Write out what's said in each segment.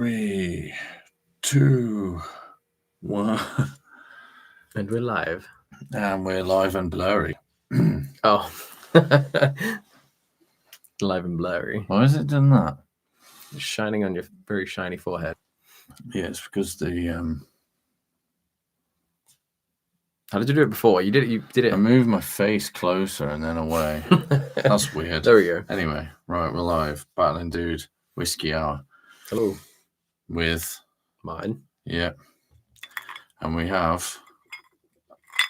3, 2, 1. And we're live. And we're live and blurry. Oh. Live and blurry. Why has it done that? It's shining on your very shiny forehead. Yeah, it's because the How did you do it before? You did it. I moved my face closer and then away. That's weird. There we go. Anyway, right, we're live. Battling Dude, Whiskey Hour. Hello. With Mine. Yeah. And we have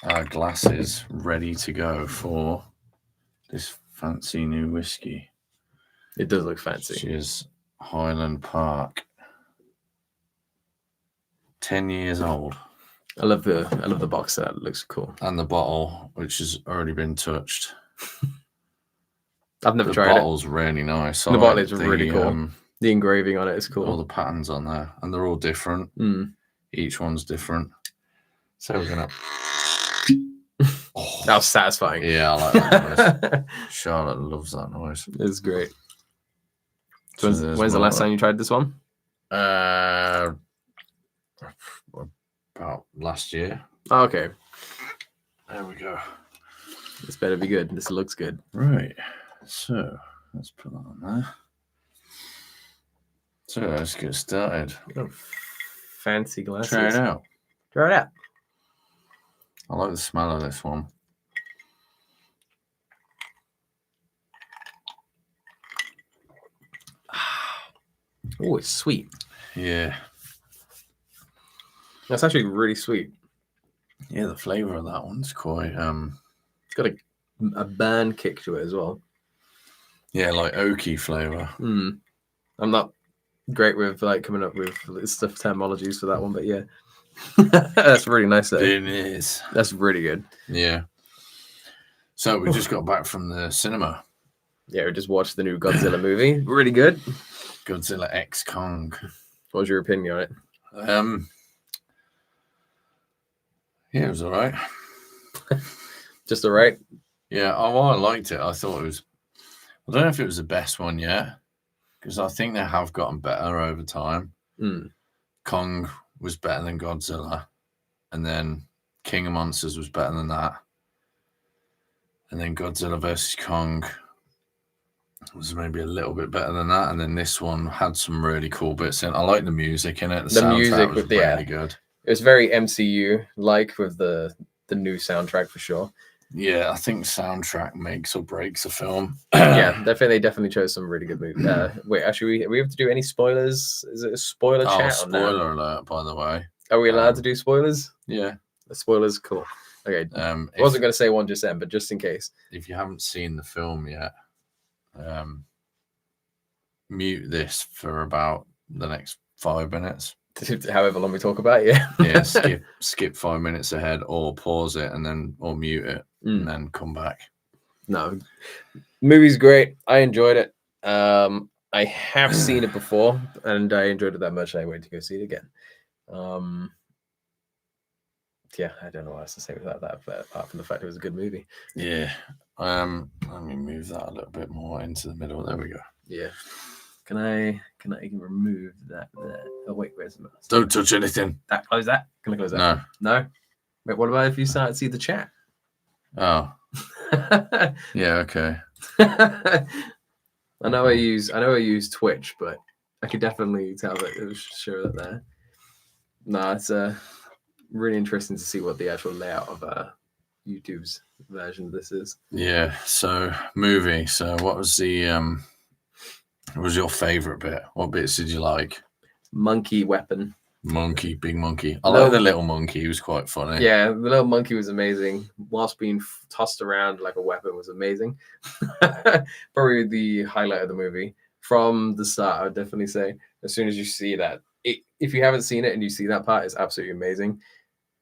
our glasses ready to go for this fancy new whiskey. It does look fancy. Which is Highland Park. 10 years old. I love the box set. It looks cool. And the bottle, which has already been touched. I've never tried it. The bottle's really nice. The bottle is really cool. The engraving on it is cool. All the patterns on there, and they're all different. Each one's different. So we're gonna. That was satisfying. Yeah, I like that noise. Charlotte loves that noise. It's great. So when's the last time you tried this one? About last year. Oh, okay. There we go. This better be good. This looks good. Right. So let's put that on there. So let's get started. Oh, fancy glasses. Try it out. Try it out. I like the smell of this one. Oh, it's sweet. Yeah. That's actually really sweet. Yeah, the flavour of that one's quite It's got a burn kick to it as well. Yeah, like oaky flavour. I'm not great with like coming up with stuff terminologies for that one, but yeah. That's really nice though. It is. That's really good. Yeah. So we just got back from the cinema. Yeah, we just watched the new Godzilla movie. Really good. Godzilla X Kong. What was your opinion on it? Yeah, it was all right. Just all right? Yeah, I liked it. I thought it was... I don't know if it was the best one yet, because I think they have gotten better over time. Kong was better than Godzilla, and then King of Monsters was better than that. And then Godzilla vs. Kong was maybe a little bit better than that, and then this one had some really cool bits in. I like the music in it. The music was really good. It was very MCU-like with the new soundtrack for sure. Yeah, I think soundtrack makes or breaks a film. Yeah, they definitely chose some really good movies. Wait, actually, we have to do any spoilers? Is it a spoiler chat? Spoiler alert, by the way. Are we allowed to do spoilers? Yeah. The spoilers, cool. Okay. I wasn't going to say one just then, but just in case. If you haven't seen the film yet, mute this for about the next 5 minutes. However long we talk about it, yeah. Yeah, skip 5 minutes ahead, or pause it or mute it and then come back. No, movie's great. I enjoyed it. I have seen it before, and I enjoyed it that much. I wait to go see it again. Yeah, I don't know what else to say about that, but apart from the fact it was a good movie. Yeah. Let me move that a little bit more into the middle. There we go. Yeah. Can I remove that there? Oh wait, where's the mouse? Don't touch anything. Close that. Can I close that? No. Wait, what about if you start to see the chat? Oh. Yeah, okay. I know I use Twitch, but I could definitely tell that it was show that there. No, it's really interesting to see what the actual layout of YouTube's version of this is. Yeah, so movie. So what was your favourite bit? What bits did you like? Monkey weapon. Big monkey. I like the little monkey. He was quite funny. Yeah, the little monkey was amazing. Whilst being tossed around like a weapon was amazing. Probably the highlight of the movie. From the start, I would definitely say, as soon as you see that, if you haven't seen it and you see that part, it's absolutely amazing.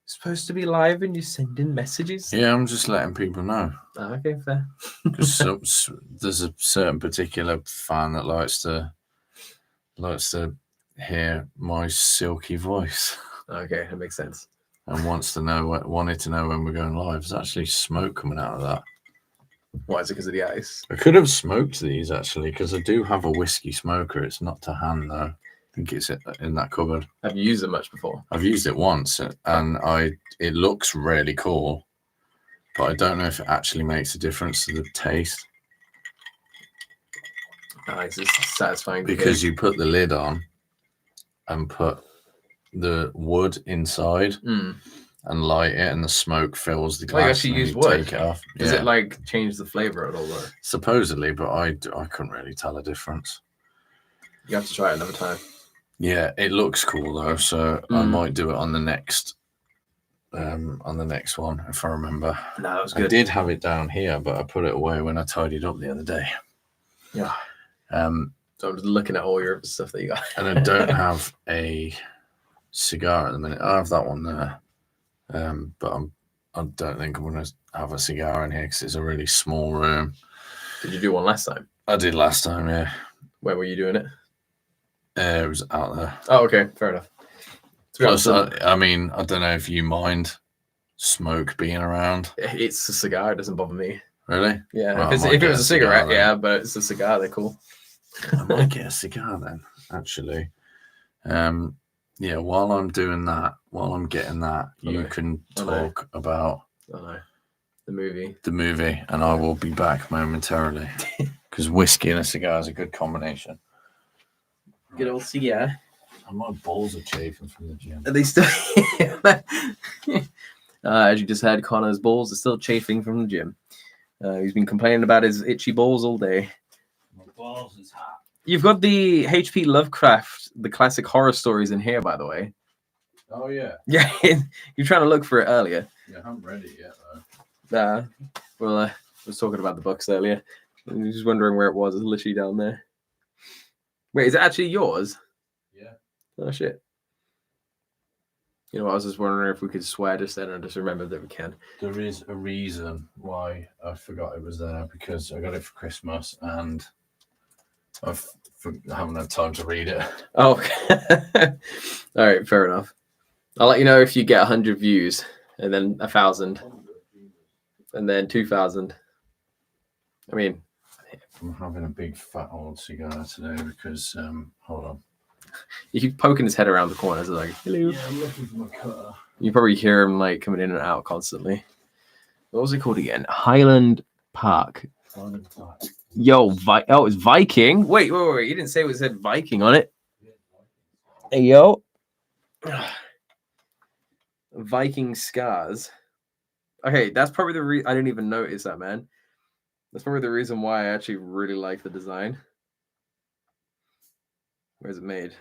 It's supposed to be live and you send in messages? Yeah, I'm just letting people know. Oh, okay, fair. Because there's a certain particular fan that likes to hear my silky voice. Okay, that makes sense. And wanted to know when we're going live. There's actually smoke coming out of that. Why is it? Because of the ice? I could have smoked these actually, because I do have a whiskey smoker. It's not to hand though. think it's in that cupboard. Have you used it much before? I've used it once, and it looks really cool, but I don't know if it actually makes a difference to the taste. Nice, it's satisfying. Because you put the lid on and put the wood inside and light it, and the smoke fills the glass. You actually use wood? Take it off. Does it like change the flavor at all? Or? Supposedly, but I couldn't really tell a difference. You have to try it another time. Yeah, it looks cool though, so I might do it on the next one if I remember. No, that was good. I did have it down here, but I put it away when I tidied up the other day. Yeah. So I'm just looking at all your stuff that you got. And I don't have a cigar at the minute. I have that one there, but I don't think I'm going to have a cigar in here because it's a really small room. Did you do one last time? I did last time, yeah. Where were you doing it? It was out there. Oh, okay, fair enough. Plus, I mean, I don't know if you mind smoke being around. It's a cigar. It doesn't bother me. Really? Yeah. Well, if it was a cigarette, then. yeah, but it's a cigar. They're cool. I might get a cigar then, actually. Yeah, while I'm doing that, while I'm getting that, you can talk about the movie, and I will be back momentarily because whiskey and a cigar is a good combination. Good old cigar. And my balls are chafing from the gym. Are they still? As you just heard, Connor's balls are still chafing from the gym. He's been complaining about his itchy balls all day. My balls is hot. You've got the H.P. Lovecraft, the classic horror stories in here, by the way. Oh, yeah. Yeah, you're trying to look for it earlier. Yeah, I haven't read it yet, though. Well, I was talking about the books earlier. I was just wondering where it was. It's literally down there. Wait, is it actually yours? Yeah. Oh, shit. You know, I was just wondering if we could swear just then and just remember that we can. There is a reason why I forgot it was there, because I got it for Christmas and I haven't had time to read it. Oh, okay. All right, fair enough. I'll let you know if you get 100 views, and then 1,000, and then 2,000. I mean, I'm having a big fat old cigar today because, hold on. You keep poking his head around the corners, like, hello. Yeah, I'm looking for my cutter. You probably hear him like coming in and out constantly. What was it called again? Highland Park. Highland Park. Yo, it's Viking. Wait. You didn't say it said Viking on it. Hey, yo. Viking scars. Okay, that's probably the reason I didn't even notice that, man. That's probably the reason why I actually really like the design. Where's it made?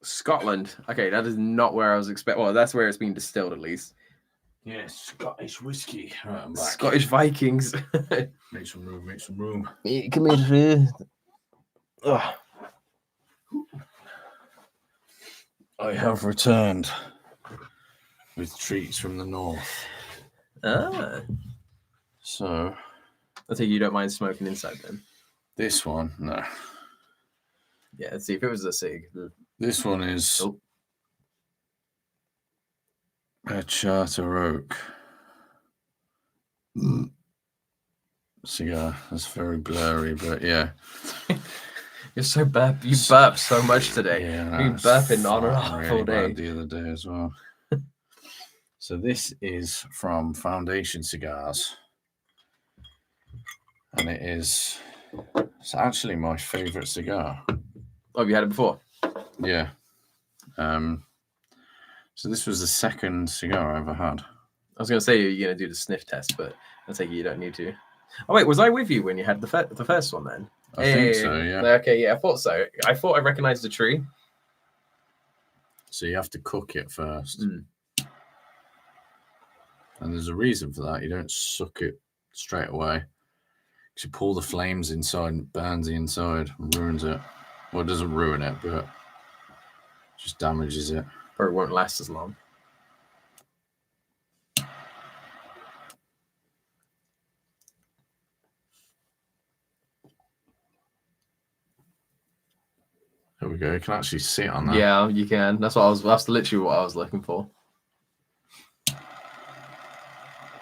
Scotland. Okay, that is not where I was expecting. Well, that's where it's being distilled, at least. Yeah, Scottish whiskey. Right, I'm back. Scottish Vikings. Make some room. Make some room. Come here. I have returned with treats from the north. Ah. So, I think you don't mind smoking inside then. This one, no. Yeah, let's see if it was a cig. This one is a Charter Oak cigar. That's very blurry, but yeah. You're so burp. You burp so much today. Yeah, you've been burping on and off really all day. Bad the other day as well. So this is from Foundation Cigars, and it's actually my favorite cigar. Oh, have you had it before? Yeah. So this was the second cigar I ever had. I was going to say you're going to do the sniff test, but I take it you don't need to. Oh, wait, was I with you when you had the first one then? I think so, yeah. Okay, yeah, I thought so. I thought I recognized the tree. So you have to cook it first. And there's a reason for that. You don't suck it straight away. Because you pull the flames inside and it burns the inside and ruins it. Well, it doesn't ruin it, but just damages it. Or it won't last as long. There we go. You can actually sit on that. Yeah, you can. That's literally what I was looking for.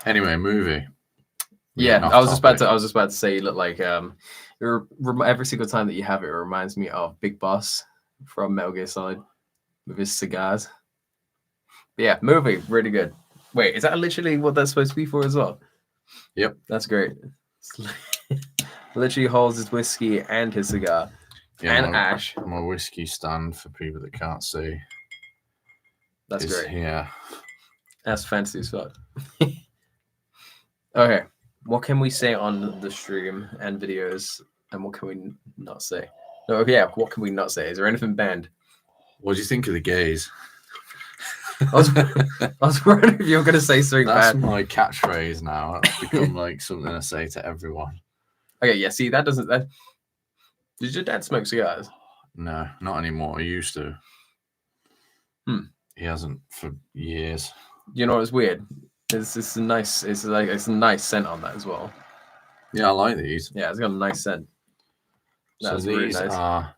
Anyway, movie. Yeah, I was just about to say you look like Every single time that you have it, it reminds me of Big Boss from Metal Gear Solid with his cigars. But yeah, movie, really good. Wait, is that literally what that's supposed to be for as well? Yep. That's great. Literally holds his whiskey and his cigar. Yeah, and ash. My whiskey stand, for people that can't see. That's great. Yeah. That's fancy as fuck. Okay. What can we say on the stream and videos, and what can we not say? No, yeah, what can we not say? Is there anything banned? What do you think of the gays? I was wondering if you were going to say something That's bad. my catchphrase now. It's become like something I say to everyone. Okay, yeah, see, that doesn't... Did your dad smoke cigars? No, not anymore. He used to. He hasn't for years. You know what's weird? It's a nice scent on that as well. Yeah, I like these. Yeah, it's got a nice scent. That's so these really nice. Are,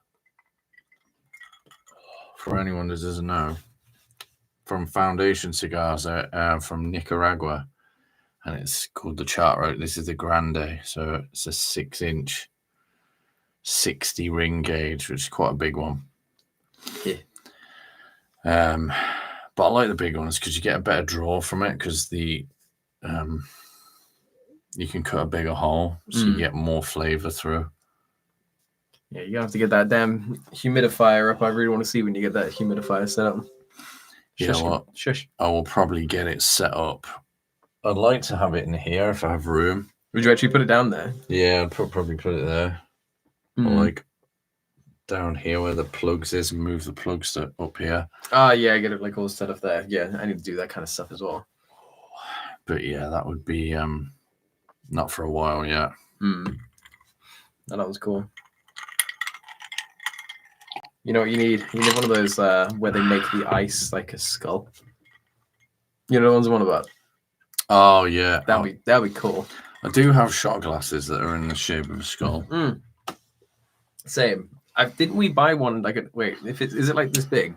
for anyone that doesn't know, from Foundation Cigars from Nicaragua, and it's called the Charter. This is the Grande, so it's a 6-inch 60 ring gauge, which is quite a big one. Yeah. But I like the big ones because you get a better draw from it, because the you can cut a bigger hole, so you get more flavor through. Yeah, you have to get that damn humidifier up. I really want to see when you get that humidifier set up. Shush. I will probably get it set up. I'd like to have it in here if I have room. Would you actually put it down there? Yeah, I'd probably put it there. Or like down here where the plugs is, and move the plugs to up here. Yeah, get it like all set up there. Yeah, I need to do that kind of stuff as well. But yeah, that would be not for a while yet. That was cool. You know what you need? You need one of those where they make the ice like a skull. You know the ones I want about? Oh yeah, that'd be cool. I do have shot glasses that are in the shape of a skull. Same. Didn't we buy one like is it like this big?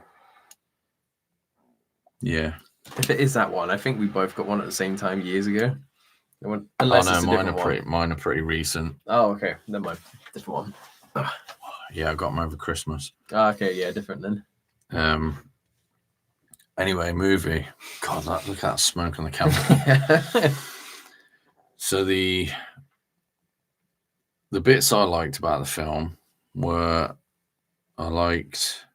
Yeah. If it is that one, I think we both got one at the same time years ago. Unless mine are pretty recent. Oh, okay. Never mind. Different one. Yeah, I got them over Christmas. Okay, yeah, different then. Anyway, movie. God, look at that smoke on the camera. So the bits I liked about the film were, I liked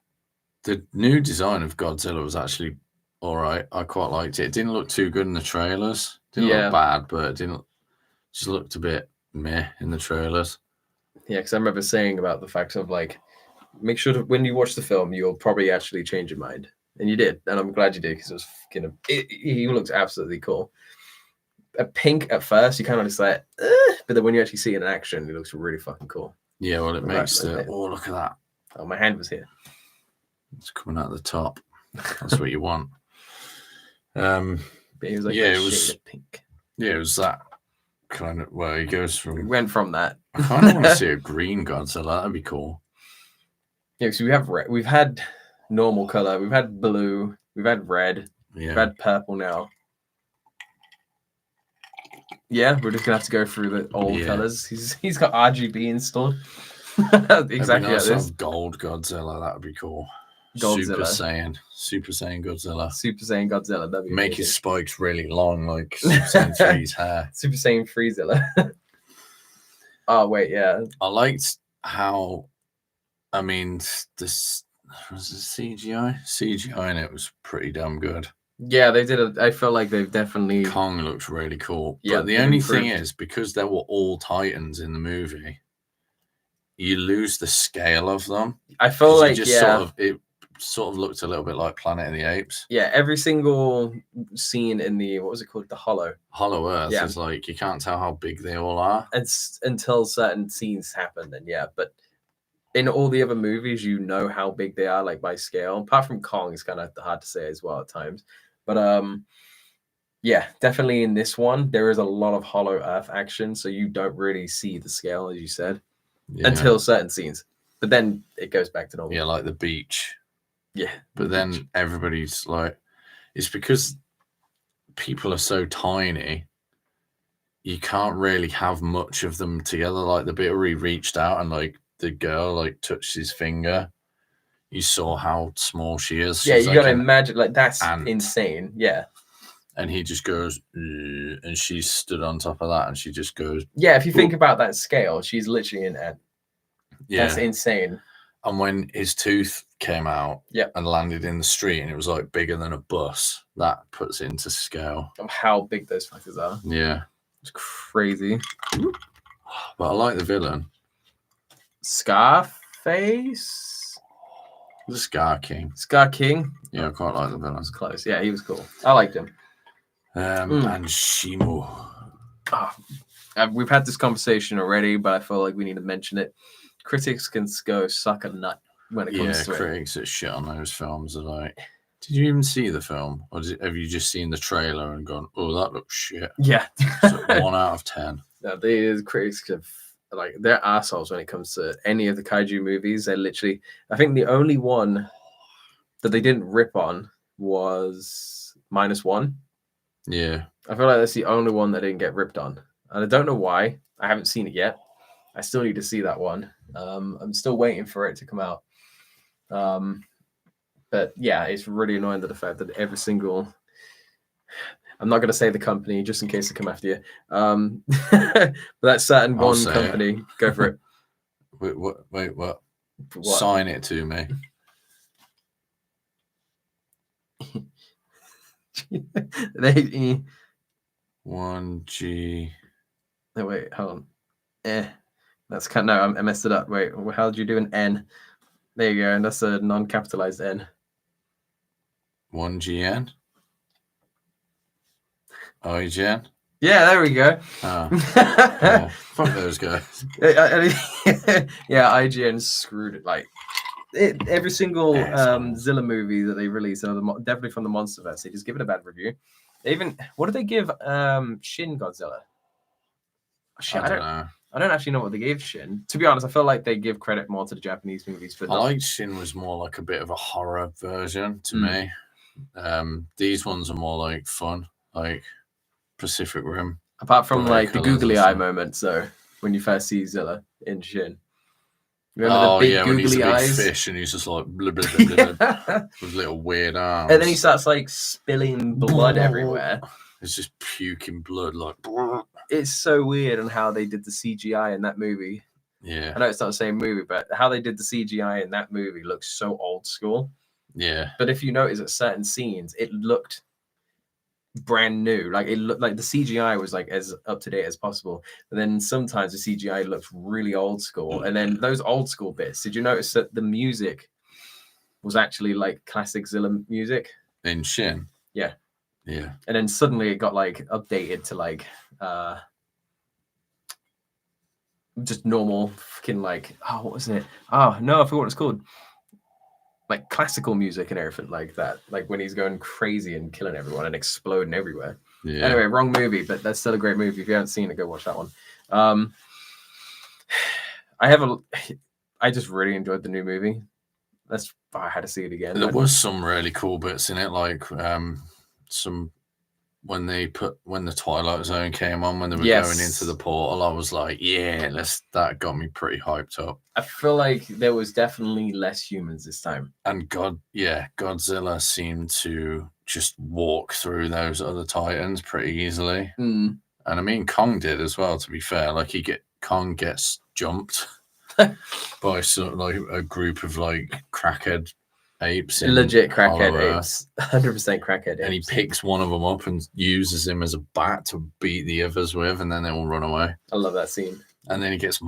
the new design of Godzilla was actually all right. I quite liked it. It didn't look too good in the trailers. Didn't look bad, but it just looked a bit meh in the trailers. Yeah, because I remember saying about the fact of like, make sure that when you watch the film, you'll probably actually change your mind. And you did. And I'm glad you did, because it was he looks absolutely cool. A pink at first, you kind of just like, but then when you actually see it in action, it looks really fucking cool. Yeah, well, it makes oh, look at that. Oh, my hand was here. It's coming out the top. That's what you want. But it was like it was pink. Yeah, it was that kind of where he goes from. It went from that. I kind of want to see a green Godzilla. That'd be cool. Yeah, so we've had normal color, we've had blue, we've had red, we've had purple now. Yeah, we're just gonna have to go through the old colors. He's got RGB installed. Exactly like this. Gold Godzilla, that would be cool. Godzilla. Super Saiyan Godzilla. Super Saiyan Godzilla. That'd be make his spikes really long, like Super Saiyan 3's hair. Super Saiyan Freezilla. Oh wait, yeah. I liked how, I mean, this was CGI. CGI in it was pretty damn good. Yeah, they did. I felt like they've definitely. Kong looks really cool. Yeah, but the only thing is, because there were all Titans in the movie, you lose the scale of them. I felt like it sort of looked a little bit like Planet of the Apes. Yeah, every single scene in the, what was it called, the Hollow Earth is like, you can't tell how big they all are. It's until certain scenes happen, and but in all the other movies, you know how big they are, like by scale. Apart from Kong, it's kind of hard to say as well at times. But yeah, definitely in this one, there is a lot of Hollow Earth action, so you don't really see the scale, as you said, until certain scenes. But then it goes back to normal. Yeah, like the beach. Yeah. But then everybody's like, it's because people are so tiny, you can't really have much of them together. Like the bit where he reached out and like the girl like touched his finger. You saw how small she is. Yeah, She's you like gotta imagine, like, that's ant. insane. Yeah. And he just goes, and she stood on top of that, and she just goes. Yeah, if you think about that scale, she's literally an ant. Yeah. That's insane. And when his tooth came out and landed in the street, and it was like bigger than a bus, that puts it into scale of how big those fuckers are. Yeah, it's crazy. But I like the villain, Scarface. the Scar King. Scar King. Yeah, I quite like the villain. That was close. Yeah, he was cool. I liked him. And Shimo. We've had this conversation already, but I feel like we need to mention it. Critics can go suck a nut when it comes to critics that shit on those films are like, did you even see the film? Or have you just seen the trailer and gone, oh, that looks shit? Yeah. So 1 out of 10. No, these critics have, like, they're assholes when it comes to any of the kaiju movies. They're literally, I think the only one that they didn't rip on was -1. Yeah. I feel like that's the only one that didn't get ripped on. And I don't know why. I haven't seen it yet. I still need to see that one. I'm still waiting for it to come out. But yeah, it's really annoying that the fact that every single, I'm not going to say the company just in case they come after you. But that certain one company, go for it. Wait, what? Sign it to me. 1G. No, wait, hold on. That's kind of, no, I messed it up. Wait, how did you do an N? There you go, and that's a non-capitalized N. 1GN? IGN? Yeah, there we go. Yeah, fuck those guys. Yeah, IGN screwed it. Like, every single Zilla movie that they release, definitely from the MonsterVerse, they just give it a bad review. They even, what did they give Shin Godzilla? Shit, I don't know. I don't actually know what they gave Shin. To be honest, I feel like they give credit more to the Japanese movies. But I like Shin was more like a bit of a horror version to me. These ones are more like fun, like Pacific Rim. Apart from like the googly eye moment, so when you first see Zilla in Shin. Remember the big googly eyes? Big fish, and he's just like blah, blah, blah, blah, with little weird arms. And then he starts like spilling blood everywhere. It's just puking blood, like. It's so weird on how they did the CGI in that movie. Yeah. I know it's not the same movie, but how they did the CGI in that movie looks so old school. Yeah. But if you notice at certain scenes, it looked brand new. Like it looked like the CGI was like as up to date as possible. And then sometimes the CGI looks really old school. And then those old school bits, did you notice that the music was actually like classic Zilla music? In Shin? Yeah. Yeah. And then suddenly it got like updated to like just normal fucking like, oh, what was it? Oh no, I forgot what it's called. Like classical music and everything like that. Like when he's going crazy and killing everyone and exploding everywhere. Yeah. Anyway, wrong movie, but that's still a great movie. If you haven't seen it, go watch that one. I just really enjoyed the new movie. I had to see it again. There was some really cool bits in it, like some when the Twilight Zone came on, when they were going into the portal, I was like, yeah, that got me pretty hyped up. I feel like there was definitely less humans this time. And Godzilla seemed to just walk through those other Titans pretty easily. And I mean, Kong did as well, to be fair. Like Kong gets jumped by sort of like a group of like crackhead apes. Legit crackhead apes. 100% crackhead apes. And he picks one of them up and uses him as a bat to beat the others with, and then they all run away. I love that scene. And then he gets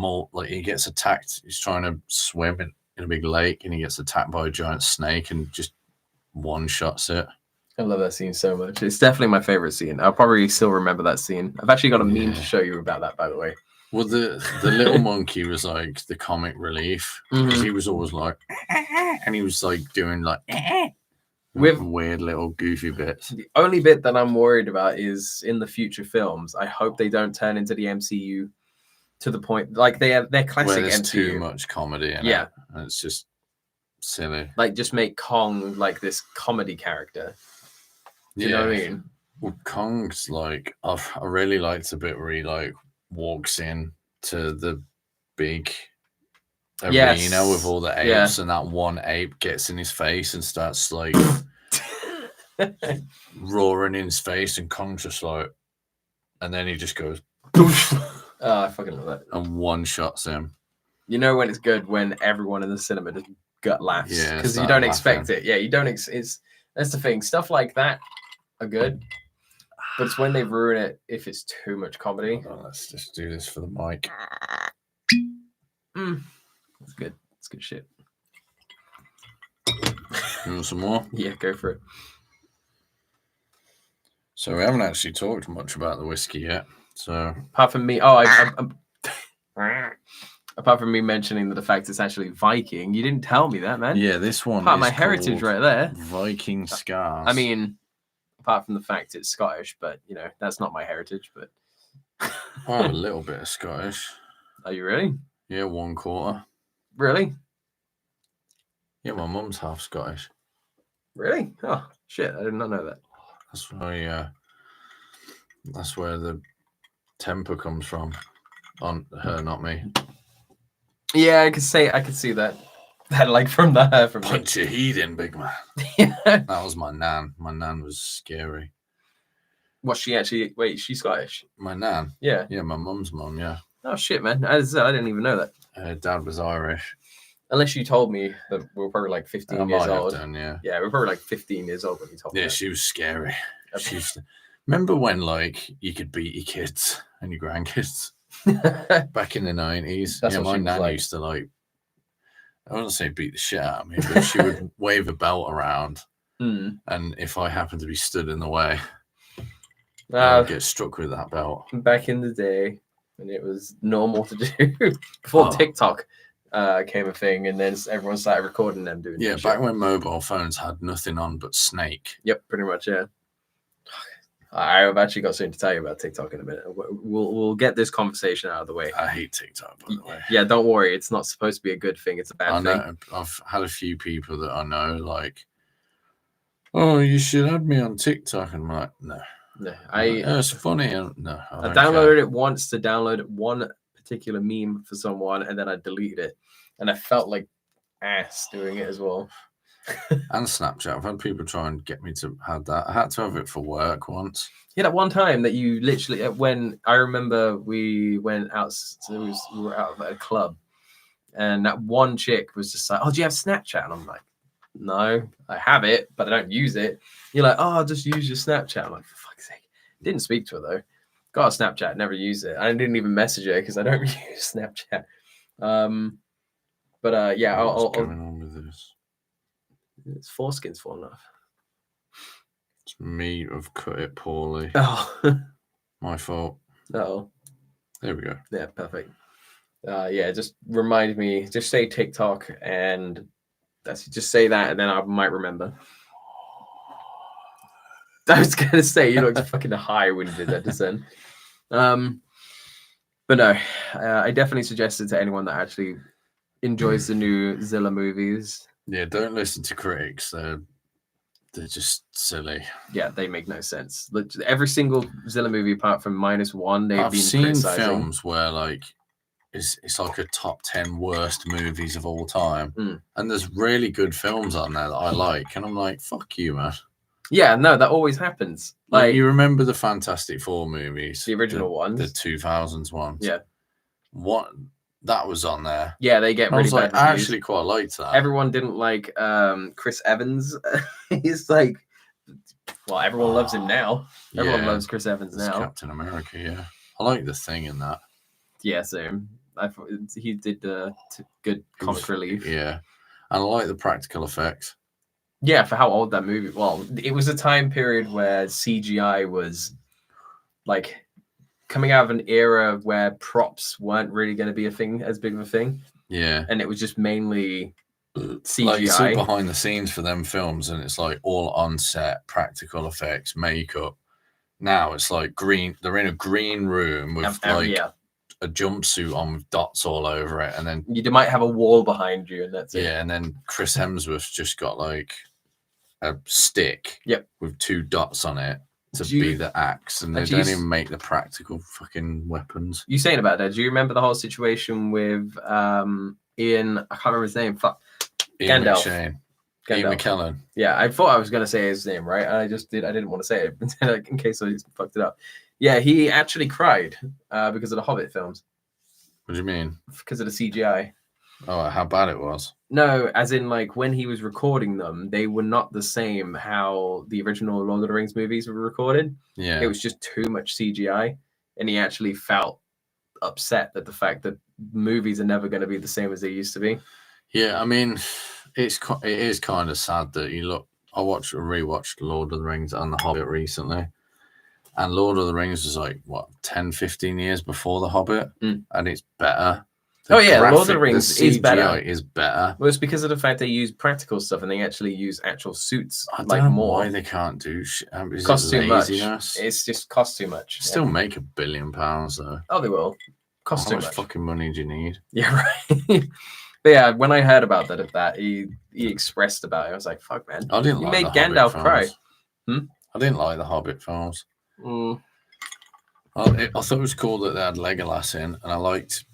attacked. He's trying to swim in a big lake, and he gets attacked by a giant snake and just one-shots it. I love that scene so much. It's definitely my favorite scene. I'll probably still remember that scene. I've actually got a meme to show you about that, by the way. Well, the little monkey was like the comic relief. Because he was always like, and he was like doing like with weird little goofy bits. The only bit that I'm worried about is in the future films. I hope they don't turn into the MCU to the point like they're classic where there's MCU. Too much comedy in it. And it's just silly. Like just make Kong like this comedy character. Do you know what I mean? Well, Kong's like I really liked the bit where he like walks in to the big arena with all the apes, and that one ape gets in his face and starts like roaring in his face, and Kong's just like, and then he just goes, oh, I fucking love that. And one shots him. You know when it's good when everyone in the cinema just gut laughs because you don't expect it. Yeah, you don't. It's that's the thing. Stuff like that are good, but it's when they ruin it if it's too much comedy. Oh, let's just do this for the mic. That's good. That's good shit. You want some more? Yeah, go for it. So we haven't actually talked much about the whiskey yet. So apart from me, apart from me mentioning that the fact it's actually Viking, you didn't tell me that, man. Yeah, this one part of my heritage right there. Viking scars. I mean, apart from the fact it's Scottish, but you know that's not my heritage. But I have a little bit of Scottish. Are you really? Yeah, 1/4. Really? Yeah, my mum's half Scottish. Really? Oh shit! I did not know that. That's why. That's where the temper comes from. On her, not me. Yeah, I could see that. That like from punch your heat in, big man. Yeah. That was my nan. My nan was scary. Was she actually? Wait, she's Scottish. My nan. Yeah. Yeah, my mum's mum. Yeah. Oh shit, man! I didn't even know that. Her dad was Irish. Unless you told me that we were probably like 15 years old. Done, yeah. Yeah, we were probably like 15 years old when you told me. Yeah, that. She was scary. Remember when like you could beat your kids and your grandkids back in the 90s? That's yeah, what my nan like. used to like. I wouldn't say beat the shit out of me, but she would wave a belt around, and if I happened to be stood in the way, I'd get struck with that belt. Back in the day, when it was normal to do before TikTok came a thing, and then everyone started recording them doing. Yeah, back when mobile phones had nothing on but Snake. Yep, pretty much. Yeah. I've actually got something to tell you about TikTok in a minute. We'll get this conversation out of the way. I hate TikTok, by the way. Yeah, don't worry. It's not supposed to be a good thing. It's a bad thing. I've had a few people that I know like, oh, you should add me on TikTok. And I'm like, no. It's funny. No, I downloaded it once to download one particular meme for someone, and then I deleted it. And I felt like ass doing it as well. And Snapchat. I've had people try and get me to have that. I had to have it for work once. Yeah, that one time that you literally, when I remember we went out, we were out at a club, and that one chick was just like, oh, do you have Snapchat? And I'm like, no, I have it, but I don't use it. You're like, oh, I'll just use your Snapchat. I'm like, for fuck's sake. Didn't speak to her though. Got a Snapchat, never used it. I didn't even message her because I don't use Snapchat. Yeah, what's going on with this? It's foreskin's falling off. It's me. I've cut it poorly. Oh, my fault. Oh, there we go. Yeah, perfect. Yeah, just remind me. Just say TikTok, and just say that, and then I might remember. I was gonna say you looked fucking high when you did that just then. But no, I definitely suggest it to anyone that actually enjoys the new Zilla movies. Yeah, don't listen to critics. They're just silly. Yeah, they make no sense. Every single Zilla movie apart from -1, I've seen films where like it's like a top 10 worst movies of all time, and there's really good films on there that I like, and I'm like, fuck you, man. Yeah, no, that always happens. Like you remember the Fantastic Four movies, the original ones, the 2000s ones. Yeah, what that was on there. Yeah, they get really bad. I actually quite liked that. Everyone didn't like Chris Evans. He's like, well, everyone loves him now. Everyone loves Chris Evans now. Captain America, yeah. I like the Thing in that. Yeah, same. I thought he did good comic relief. Yeah, and I like the practical effects. Yeah, for how old that movie. Well, it was a time period where CGI was like coming out of an era where props weren't really going to be as big of a thing. Yeah, and it was just mainly CGI. Like you see behind the scenes for them films, and it's like all on set, practical effects, makeup. Now it's like green. They're in a green room with a jumpsuit on with dots all over it, and then you might have a wall behind you, and that's it. Yeah, and then Chris Hemsworth's just got like a stick. Yep. With 2 dots on it, to be the axe, and they don't even make the practical fucking weapons. You saying about that? Do you remember the whole situation with Ian? I can't remember his name. Fuck. Ian Gandalf. McShane. Gandalf. Ian McKellen. Yeah, I thought I was gonna say his name, right? I didn't want to say it in case I fucked it up. Yeah, he actually cried because of the Hobbit films. What do you mean? Because of the CGI. Oh, how bad it was. No, as in like when he was recording them, they were not the same how the original Lord of the Rings movies were recorded. Yeah. It was just too much CGI, and he actually felt upset at the fact that movies are never going to be the same as they used to be. Yeah, I mean, it is kind of sad that you look. I rewatched Lord of the Rings and The Hobbit recently, and Lord of the Rings was like what 10, 15 years before The Hobbit, and it's better. Lord of the Rings is better. Is better. Well, it's because of the fact they use practical stuff and they actually use actual suits. I don't know why they can't do shit. Costs too much. It's just costs too much. Still make £1 billion though. Oh, they will. Cost too much. How much fucking money do you need? Yeah, right. But yeah, when I heard about that he expressed about it, I was like, "Fuck, man!" I didn't. You like made Gandalf cry. I didn't like the Hobbit films. I thought it was cool that they had Legolas in, and I liked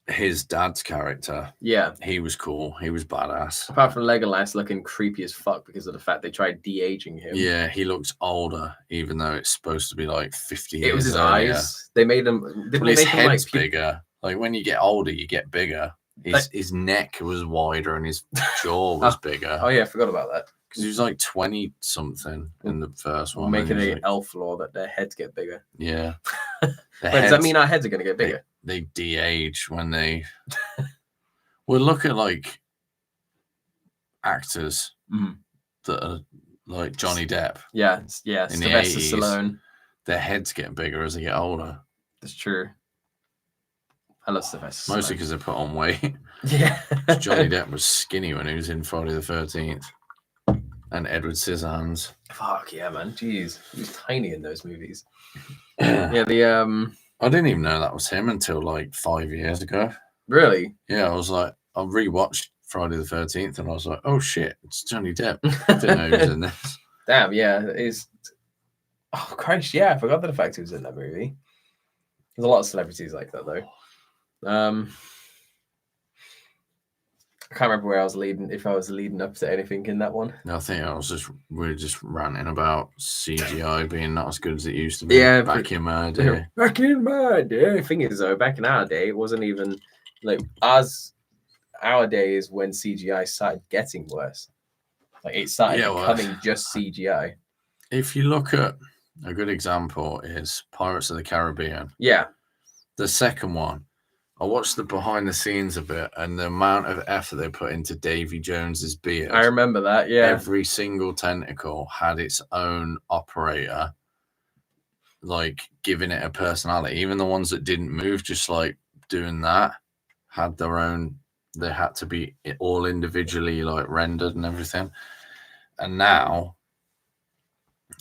his dad's character. Yeah, he was cool. He was badass. Apart from Legolas looking creepy as fuck because of the fact they tried de-aging him. Yeah, he looks older, even though it's supposed to be like 50 years. It was his earlier. Eyes. They made him. His head's bigger. Like when you get older, you get bigger. His neck was wider and his jaw was bigger. Oh yeah, I forgot about that. Because he was like 20 something in the first one. Making an elf law that their heads get bigger. Yeah. Wait, does that mean our heads are going to get bigger? They de-age when they. Well, look at like actors that are like Johnny Depp. Yeah. Sylvester Stallone. Their heads get bigger as they get older. That's true. I love Sylvester. Mostly because they put on weight. Yeah. Johnny Depp was skinny when he was in Friday the 13th. And Edward Scissorhands. Fuck yeah, man. Jeez. He was tiny in those movies. Yeah, I didn't even know that was him until like 5 years ago. Really? Yeah, I was like, I rewatched Friday the 13th and I was like, oh shit, it's Johnny Depp. I didn't know he was in this. Damn, yeah. Oh, Christ, yeah. I forgot the fact he was in that movie. There's a lot of celebrities like that, though. I can't remember where I was leading, if I was leading up to anything in that one. No, I think we were just ranting about CGI being not as good as it used to be back in my day. Back in my day. The thing is, though, back in our day, it wasn't even like our days when CGI started getting worse. Like it started becoming just CGI. If you look at a good example is Pirates of the Caribbean. Yeah. The second one. I watched the behind the scenes of it and the amount of effort they put into Davy Jones's beard. I remember that, yeah. Every single tentacle had its own operator, like giving it a personality. Even the ones that didn't move, just like doing that, had their own. They had to be all individually like rendered and everything. And now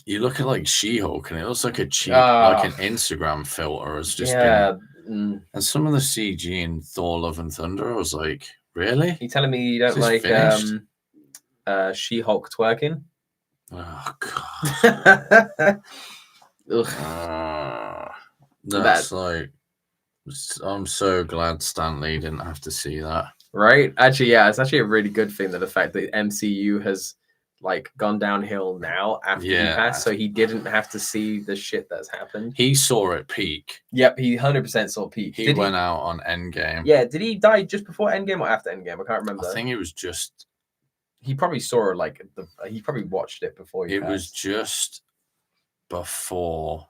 you look at like She-Hulk and it looks like a cheap, like an Instagram filter has just been. And some of the CG in Thor: Love and Thunder, I was like, really? You telling me you don't like She-Hulk twerking? Oh god. That's like, I'm so glad Stan Lee didn't have to see that. Right? Actually, yeah, it's actually a really good thing that the fact that MCU has like gone downhill now after he passed, so he didn't have to see the shit that's happened. He saw it peak. Yep, he 100% saw peak. He went out on Endgame. Yeah, did he die just before Endgame or after Endgame? I can't remember. I think it was just. He probably saw like he probably watched it before. It was just before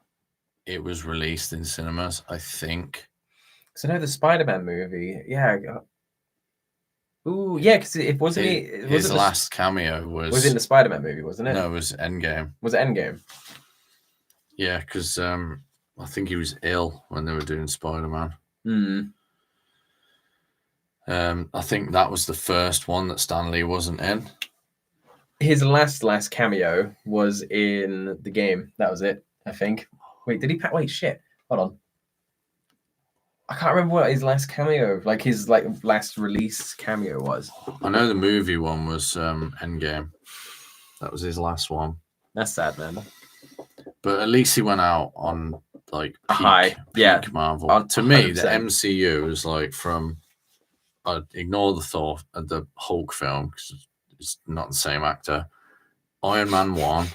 it was released in cinemas, I think. So no, the Spider-Man movie, yeah. Ooh, yeah, because it wasn't. His last cameo was in the Spider-Man movie, wasn't it? No, it was Endgame. Was it Endgame? Yeah, because I think he was ill when they were doing Spider-Man. I think that was the first one that Stan Lee wasn't in. His last cameo was in the game. That was it, I think. Wait, did he? Wait, shit. Hold on. I can't remember what his last cameo, like his last release cameo was. I know the movie one was Endgame. That was his last one. That's sad, man. But at least he went out on like high. peak Marvel. To 100%. me, the MCU is like from. I'd ignore the Hulk film because it's not the same actor. Iron Man 1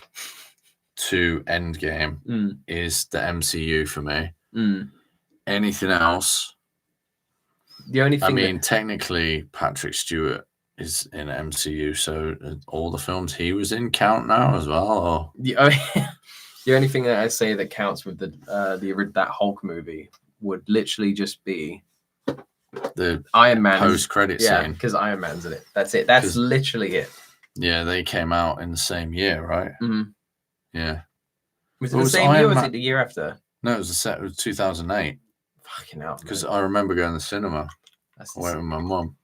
to Endgame is the MCU for me. Anything else? The only thing technically, Patrick Stewart is in MCU, so all the films he was in count now as well. Or... The only thing that I say that counts with that Hulk movie would literally just be the Iron Man post-credit scene, because Iron Man's in it. That's it. That's literally it. Yeah, they came out in the same year, right? Yeah. Was it the same year or was it the year after? No, it was 2008. Fucking hell. Because I remember going to the cinema. I went with my mum.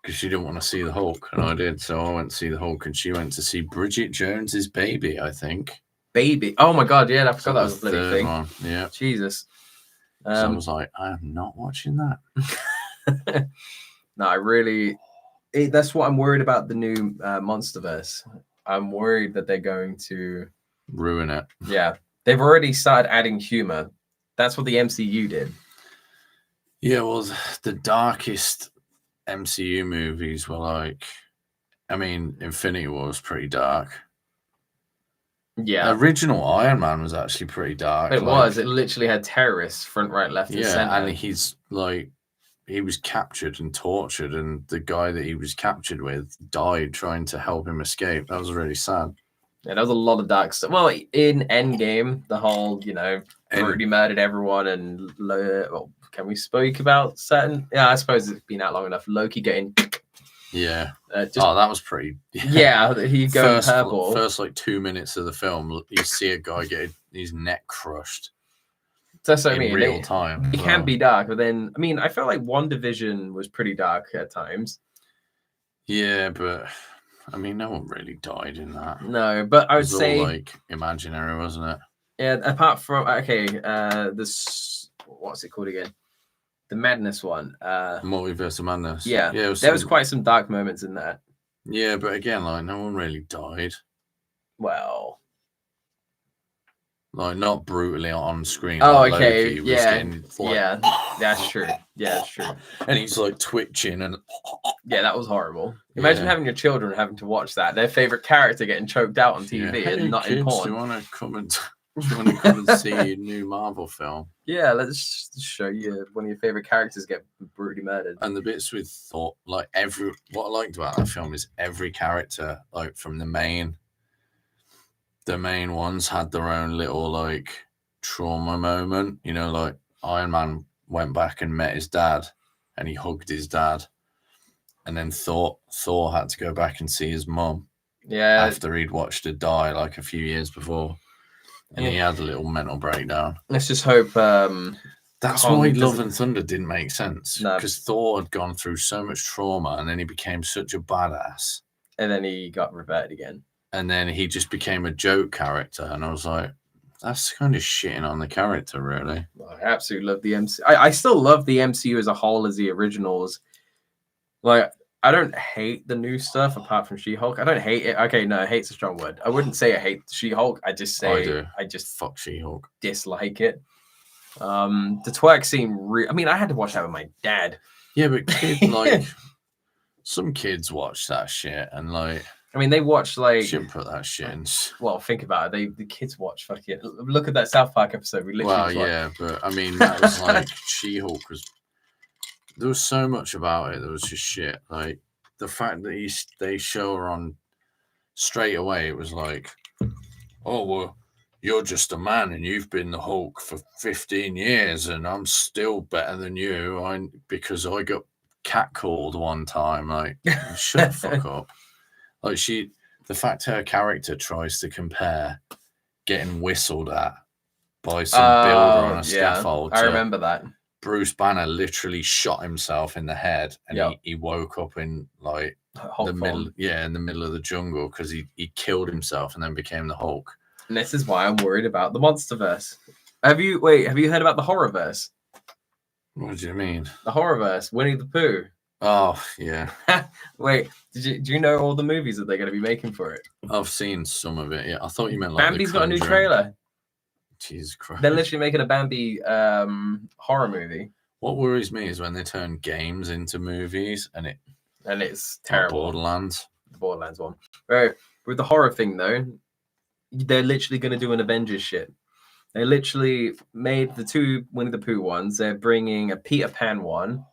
Because she didn't want to see the Hulk, and I did. So I went to see the Hulk, and she went to see Bridget Jones's Baby, I think. Baby? Oh my god, yeah, I forgot that was a bloody thing. One. Yeah. Jesus. So I was like, I am not watching that. No, I really... that's what I'm worried about the new Monsterverse. I'm worried that they're going to... ruin it. Yeah. They've already started adding humor. That's what the MCU did. Yeah, well, the darkest MCU movies were like... Infinity War was pretty dark. Yeah. Original Iron Man was actually pretty dark. It was. It literally had terrorists front, right, left, and center. And he's like... He was captured and tortured, and the guy that he was captured with died trying to help him escape. That was really sad. Yeah, there was a lot of dark stuff. Well, in Endgame, the whole, brutally murdered everyone, and can we speak about certain? Yeah, I suppose it's been out long enough. Loki getting. Yeah. That was pretty. Yeah, he goes purple. First, 2 minutes of the film, you see a guy get his neck crushed. That's what I mean. In real time. It can be dark, but then, I felt like WandaVision was pretty dark at times. Yeah, but, no one really died in that. No, but I would say... all, imaginary, wasn't it? Yeah, apart from... Okay, this... What's it called again? The Madness one. Multiverse of Madness. Yeah, there was quite some dark moments in that. Yeah, but again, no one really died. Well... not brutally on screen. Oh, okay. Yeah. That's true. Yeah, that's true. And he's twitching and. Yeah, that was horrible. Imagine having your children having to watch that. Their favorite character getting choked out on TV and not kids, in porn. Do you want to come and see a new Marvel film? Yeah, let's show you one of your favorite characters get brutally murdered. And the bits with Thor, what I liked about that film is every character, from the main ones had their own little trauma moment. Iron Man went back and met his dad and he hugged his dad, and then Thor had to go back and see his mum after he'd watched her die a few years before, and he had a little mental breakdown. Let's just hope that's why Love and Thunder didn't make sense, because Thor had gone through so much trauma and then he became such a badass, and then he got reverted again. And then he just became a joke character. And I was like, that's kind of shitting on the character, really. I absolutely love the MCU. I still love the MCU as a whole, as the originals. I don't hate the new stuff apart from She-Hulk. I don't hate it. Okay, no, hate's a strong word. I wouldn't say I hate She-Hulk. I just say I do. I just fuck She-Hulk. Dislike it. The twerk scene, I had to watch that with my dad. Yeah, but kids, some kids watch that shit and they watch shouldn't put that shit in. Well, think about it. The kids watch fucking. Look at that South Park episode. We literally. Well, yeah, but that was She-Hulk was. There was so much about it that was just shit. The fact that they show her on straight away, it was oh well, you're just a man and you've been the Hulk for 15 years and I'm still better than you. Because I got catcalled one time. Shut the fuck up. The fact her character tries to compare getting whistled at by some builder on a scaffold. I remember that. Bruce Banner literally shot himself in the head, and he woke up in the middle of the jungle because he killed himself and then became the Hulk. And this is why I'm worried about the Monsterverse. Have you heard about the Horrorverse? What do you mean? The Horrorverse, Winnie the Pooh. Oh yeah, Wait, do you know all the movies that they're going to be making for it? I've seen some of it. Yeah, I thought you meant like Bambi's the got a new Conjuring. trailer. Jesus Christ! They're literally making a Bambi horror movie. What worries me is when they turn games into movies and it's like terrible. Borderlands. The Borderlands one. Right. With the horror thing though, they're literally going to do an Avengers shit. They literally made the two Winnie the Pooh ones. They're bringing a Peter Pan one.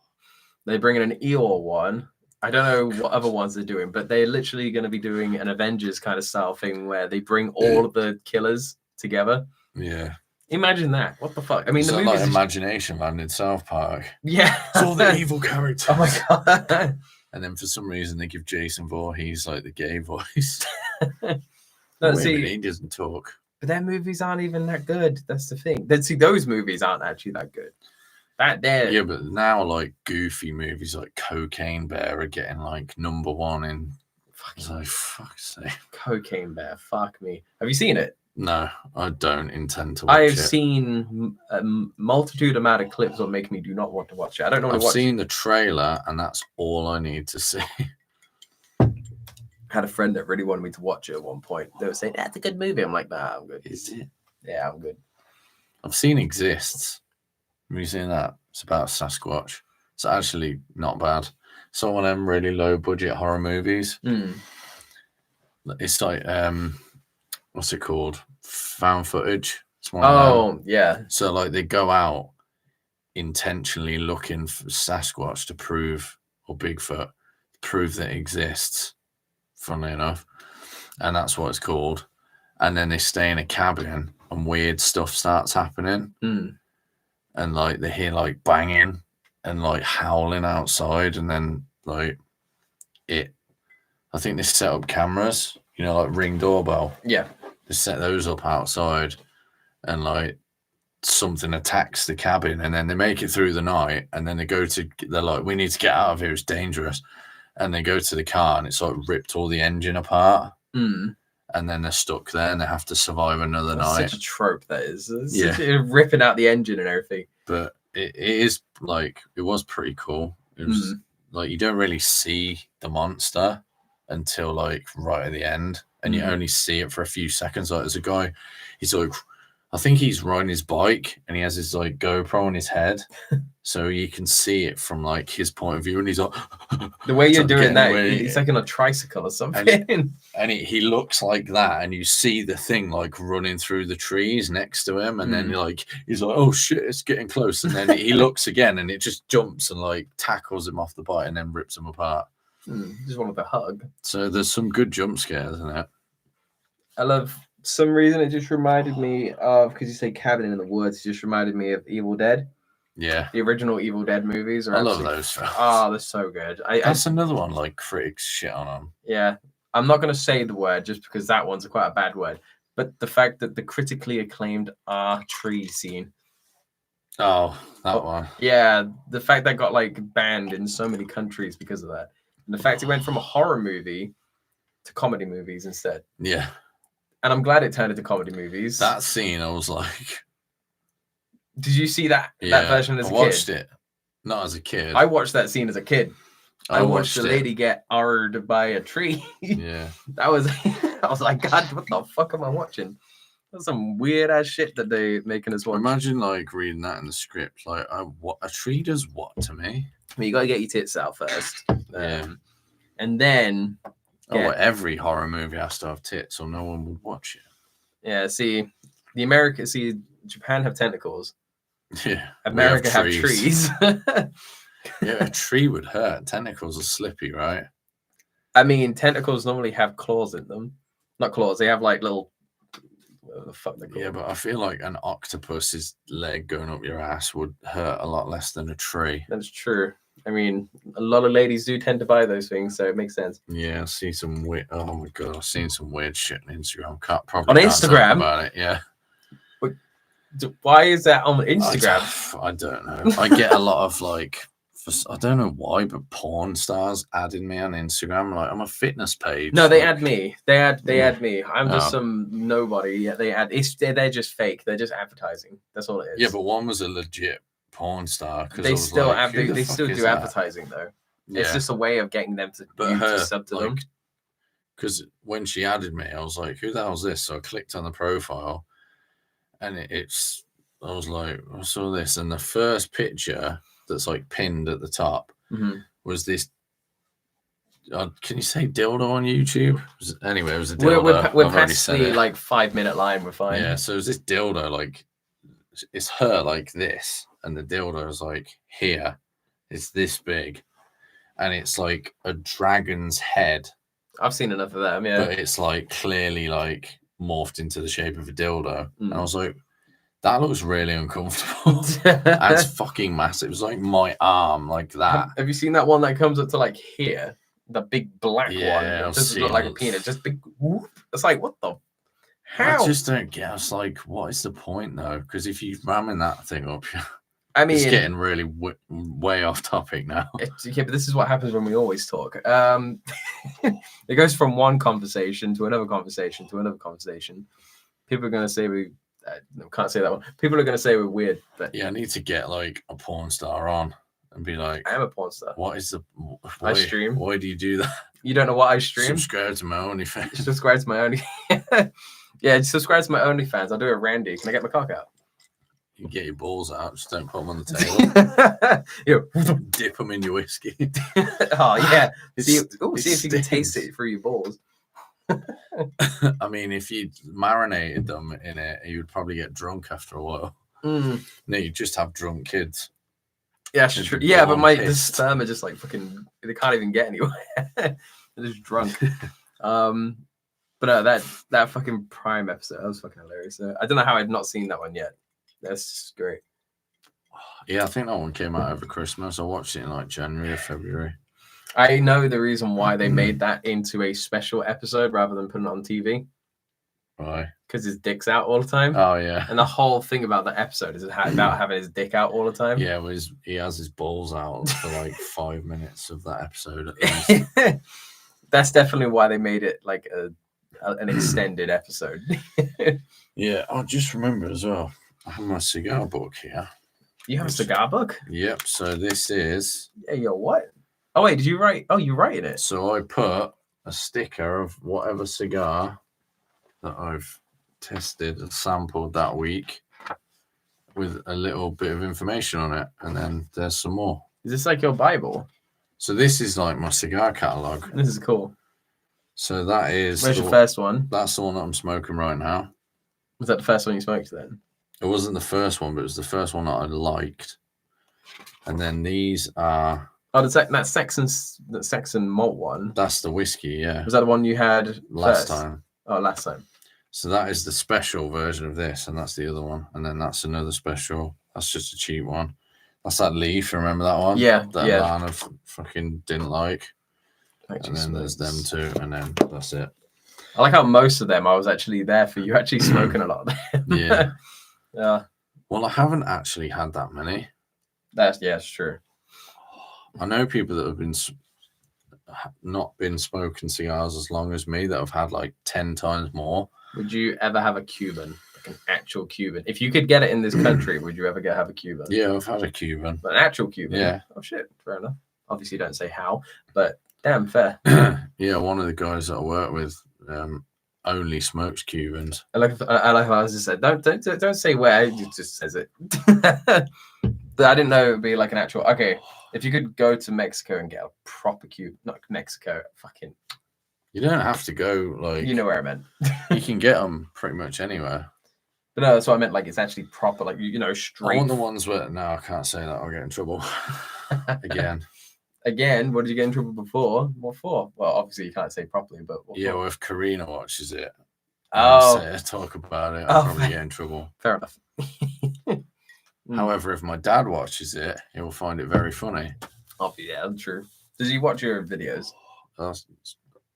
They're bringing an Eeyore one. I don't know what other ones they're doing, but they're literally going to be doing an Avengers kind of style thing where they bring all of the killers together. Yeah. Imagine that. What the fuck? I mean, It's the not movie like Imagination Land in South Park. Yeah. It's all the evil characters. Oh my god. And then for some reason they give Jason Voorhees like the gay voice. No, Wait a see, minute, he doesn't talk. but their movies aren't even that good. That's the thing. Then see, those movies aren't actually that good. Yeah, but now like goofy movies like Cocaine Bear are getting like #1 in. Fuck's sake. Cocaine Bear. Fuck me. Have you seen it? No, I don't intend to watch I've it. seen a multitude amount of clips that make me do not want to watch it. I don't know. I've seen the trailer, and that's all I need to see. Had a friend that really wanted me to watch it at one point. They were saying, "That's a good movie." I'm like, "Nah, I'm good." Is it? Yeah, I'm good. I've seen Exists. Have you seen that? It's about Sasquatch. It's actually not bad. It's one of them really low budget horror movies. It's like what's it called? Found footage. It's one of them. Yeah. So like they go out intentionally looking for Sasquatch to prove, or Bigfoot, to prove that it exists. Funnily enough, and that's what it's called. And then they stay in a cabin, and weird stuff starts happening. And like they hear like banging and like howling outside, and then like I think they set up cameras, like Ring doorbell. Yeah. They set those up outside, and like something attacks the cabin, and then they make it through the night, and then they're like, we need to get out of here, it's dangerous. And they go to the car, and it's like ripped all the engine apart. And then they're stuck there, and they have to survive another night. Such a trope that is. Ripping out the engine and everything. But it is like, it was pretty cool. It was like, you don't really see the monster until like right at the end, and you only see it for a few seconds. Like there's a guy, he's like, I think he's riding his bike, and he has his like GoPro on his head, so you can see it from like his point of view, and he's like, the way you're doing that, he's like on a tricycle or something, and he looks like that, and you see the thing like running through the trees next to him, and then he's like, oh shit, it's getting close, and then he looks again, and it just jumps and like tackles him off the bike, and then rips him apart. Just wanted a hug. So there's some good jump scares in it. I love. Some reason it just reminded me of, because you say cabin in the woods, it just reminded me of Evil Dead. Yeah, the original Evil Dead movies. I love those films. Oh, they're so good. That's another one like critics shit on them. Yeah, I'm not going to say the word just because that one's quite a bad word, but the fact that the critically acclaimed tree scene. Oh, that one. Yeah, the fact that got like banned in so many countries because of that, and the fact it went from a horror movie to comedy movies instead. Yeah. And I'm glad it turned into comedy movies. That scene, I was like... Did you see that version as a kid? I watched it. Not as a kid. I watched that scene as a kid. I watched the lady get arred by a tree. Yeah. I was like, God, what the fuck am I watching? That's some weird-ass shit that they making us watch. Imagine, like, reading that in the script. Like, what a tree does what to me? I mean, you got to get your tits out first. Yeah. And then... well, every horror movie has to have tits or no one would watch it. Yeah, Japan have tentacles. Yeah. America have trees. Yeah, a tree would hurt. Tentacles are slippy, right? I mean, tentacles normally have claws in them. Not claws, they have like little... What the fuck they're called. Yeah, but I feel like an octopus's leg going up your ass would hurt a lot less than a tree. That's true. I mean, a lot of ladies do tend to buy those things, so it makes sense. Yeah, I see some weird... Oh, my God. I've seen some weird shit on Instagram. On Instagram? About it, yeah. Why is that on Instagram? I don't know. I get a lot of, like... I don't know why, but porn stars adding me on Instagram. Like, I'm a fitness page. No, they add me. They add me. I'm just some nobody. Yeah, they add... They're just fake. They're just advertising. That's all it is. Yeah, but one was a legit porn star. They still do advertising though. It's just a way of getting them to sub to them. Because when she added me, I was like, who the hell's this? So I clicked on the profile, and I was like, I saw this, and the first picture that's like pinned at the top was this. Can you say dildo on YouTube? Anyway, it was a dildo. We're past the like 5-minute line. We're fine. Yeah, so it was this dildo, like it's her like this, and the dildo is like here. It's this big, and it's like a dragon's head. I've seen enough of them, yeah. But it's like clearly like morphed into the shape of a dildo. And I was like, that looks really uncomfortable. And it's fucking massive. It was like my arm, like that. Have you seen that one that comes up to like here? The big black one. Yeah, It doesn't look like a penis. Just big whoop. It's like, what the? How? I just don't get. It's like, what is the point though? Because if you're ramming that thing up, I mean, it's getting really way off topic now. Yeah, but this is what happens when we always talk. It goes from one conversation to another conversation to another conversation. People are going to say can't say that one. People are going to say we're weird. But yeah, I need to get like a porn star on and be like, I am a porn star. What is I stream. Why do you do that? You don't know what I stream? Subscribe to my OnlyFans. Subscribe to my OnlyFans. Yeah, subscribe to my OnlyFans. I'll do it Randy. Can I get my cock out? You get your balls out, just don't put them on the table. Dip them in your whiskey. Oh yeah. See if you can taste it through your balls. I mean, if you marinated them in it, you would probably get drunk after a while. No, you just have drunk kids. Yeah, that's true. Yeah, but the sperm are just like fucking. They can't even get anywhere. They're just drunk. But that fucking Prime episode, that was fucking hilarious. I don't know how I've not seen that one yet. That's great. Yeah, I think that one came out over Christmas. I watched it in like January or February. I know the reason why they made that into a special episode rather than putting it on TV. Why? Because his dick's out all the time. Oh, yeah. And the whole thing about that episode is about having his dick out all the time. Yeah, well, he has his balls out for like 5 minutes of that episode at least. That's definitely why they made it like an extended episode. Yeah, I just remember as well. I have my cigar book here. You have a cigar book? Yep. So this is. Yeah. Yo, what? Oh wait, did you write? Oh, you write it. So I put a sticker of whatever cigar that I've tested and sampled that week with a little bit of information on it, and then there's some more. Is this like your Bible? So this is like my cigar catalog. This is cool. So that is. Where's your first one? That's the one that I'm smoking right now. Was that the first one you smoked then? It wasn't the first one, but it was the first one that I liked. And then these are. Oh, that Saxon malt one. That's the whiskey, yeah. Was that the one you had last time? Oh, last time. So that is the special version of this, and that's the other one. And then that's another special. That's just a cheap one. That's that leaf. Remember that one? Yeah. That Lana fucking didn't like. Actually, and then there's them too, and then that's it. I like how most of them I was actually there for. You actually smoking a lot of them. Yeah. Yeah. Well, I haven't actually had that many. It's true. I know people that have not been smoking cigars as long as me that have had like 10 times more. Would you ever have a Cuban, like an actual Cuban? If you could get it in this country, would you ever have a Cuban? Yeah, I've had a Cuban. An actual Cuban? Yeah. Oh, shit. Fair enough. Obviously, don't say how, but damn fair. Yeah, one of the guys that I work with only smokes Cubans. I like how I just said, don't say where, it just says it. But I didn't know it would be like an actual. Okay, if you could go to Mexico and get a proper Cuban, not Mexico, fucking. You don't have to go like. You know where I meant. You can get them pretty much anywhere. But no, that's what I meant. Like it's actually proper, like straight. I want the ones where no, I can't say that. I'll get in trouble again. Again, what did you get in trouble before? What for? Well, obviously you can't say properly, but yeah, well, if Karina watches it, talk about it, I'll probably get in trouble. Fair enough. However, if my dad watches it, he will find it very funny. Oh yeah, true. Does he watch your videos? I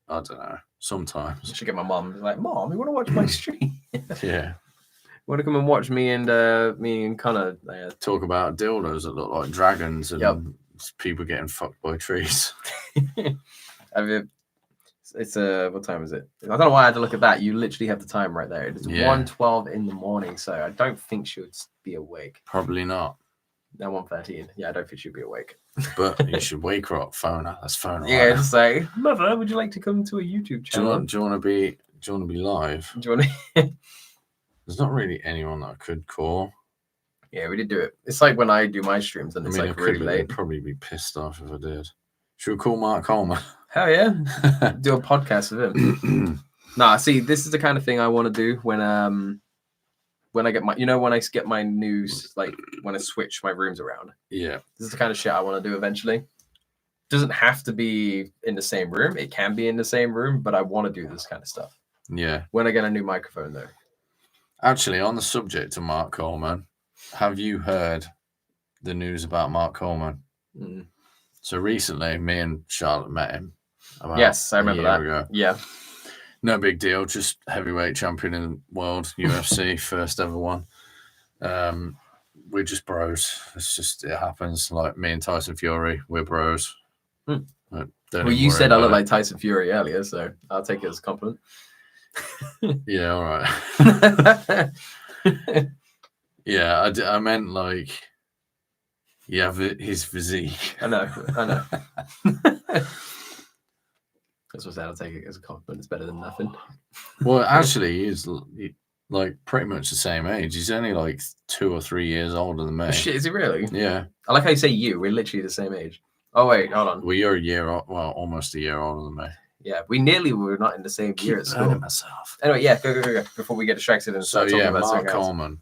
don't know. Sometimes. I should get my mom. Like, Mom, you want to watch my stream? Yeah. Want to come and watch me and Connor talk about dildos that look like dragons and people getting fucked by trees. It's what time is it? I don't know why I had to look at that. You literally have the time right there. It's 1:12 in the morning, so I don't think she would be awake. Probably not. Now 1:13. Yeah, I don't think she'd be awake. But you should wake her up, phone her. Let's phone her. Yeah, right just say, Mother, would you like to come to a YouTube now. channel? Do you want to be live? Do you want to? There's not really anyone that I could call. Yeah, we did do it. It's like when I do my streams and it's like really late. They'd probably be pissed off if I did. Should we call Mark Coleman? Hell yeah. Do a podcast with him. Nah, see, this is the kind of thing I want to do when I get my, when I get my news, like when I switch my rooms around. Yeah. This is the kind of shit I want to do eventually. Doesn't have to be in the same room. It can be in the same room, but I want to do this kind of stuff. Yeah. When I get a new microphone, though. Actually, on the subject of Mark Coleman, have you heard the news about Mark Coleman? Mm. So recently, me and Charlotte met him. Yes, I remember that. Ago. Yeah. No big deal. Just heavyweight champion in the world, UFC, first ever one. We're just bros. It happens. Like me and Tyson Fury, we're bros. Well, you said I look like Tyson Fury earlier, so I'll take it as a compliment. Yeah, all right. Yeah, I meant like you have his physique. I know. That's what I said. I'll take it as a compliment. It's better than nothing. Well, actually, he's like pretty much the same age. He's only like 2 or 3 years older than me. Shit, is he really? Yeah. I like how you say you. We're literally the same age. Oh, wait, hold on. Well, you're almost a year older than me. Yeah, we nearly were not in the same year at school. Myself. Anyway, yeah, go. Before we get distracted and start talking about Mark Coleman.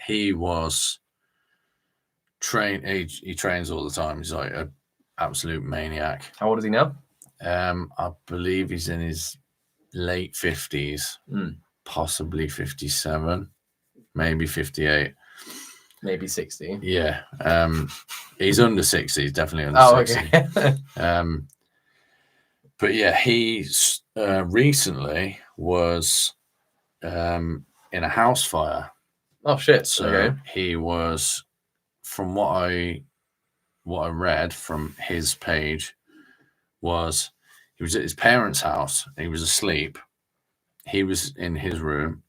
He was trained. He trains all the time. He's like an absolute maniac. How old is he now? I believe he's in his late 50s, possibly 57, maybe 58. Maybe 60. Yeah. He's under 60. He's definitely under 60. Okay. But yeah, he recently was in a house fire. Oh shit! So okay. he was, from what I read from his page, was he was at his parents' house. He was asleep. He was in his room,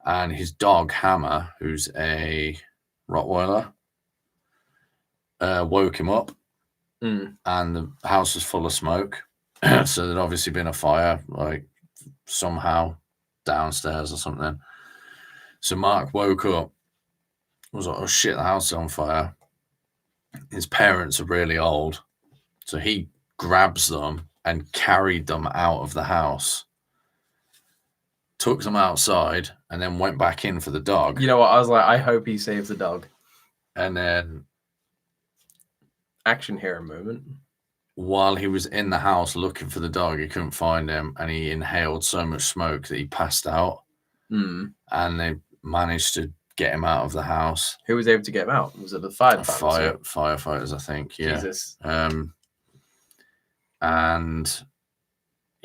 and his dog Hammer, who's a Rottweiler, woke him up, and the house was full of smoke. So there'd obviously been a fire, like somehow downstairs or something. So Mark woke up, was like, oh shit, the house is on fire. His parents are really old. So he grabs them and carried them out of the house, took them outside, and then went back in for the dog. You know what? I was like, I hope he saves the dog. And then action hero moment. While he was in the house looking for the dog, he couldn't find him, and he inhaled so much smoke that he passed out. And they managed to get him out of the house. Who was able to get him out? Was it the firefighters, I think. Yeah. Jesus. And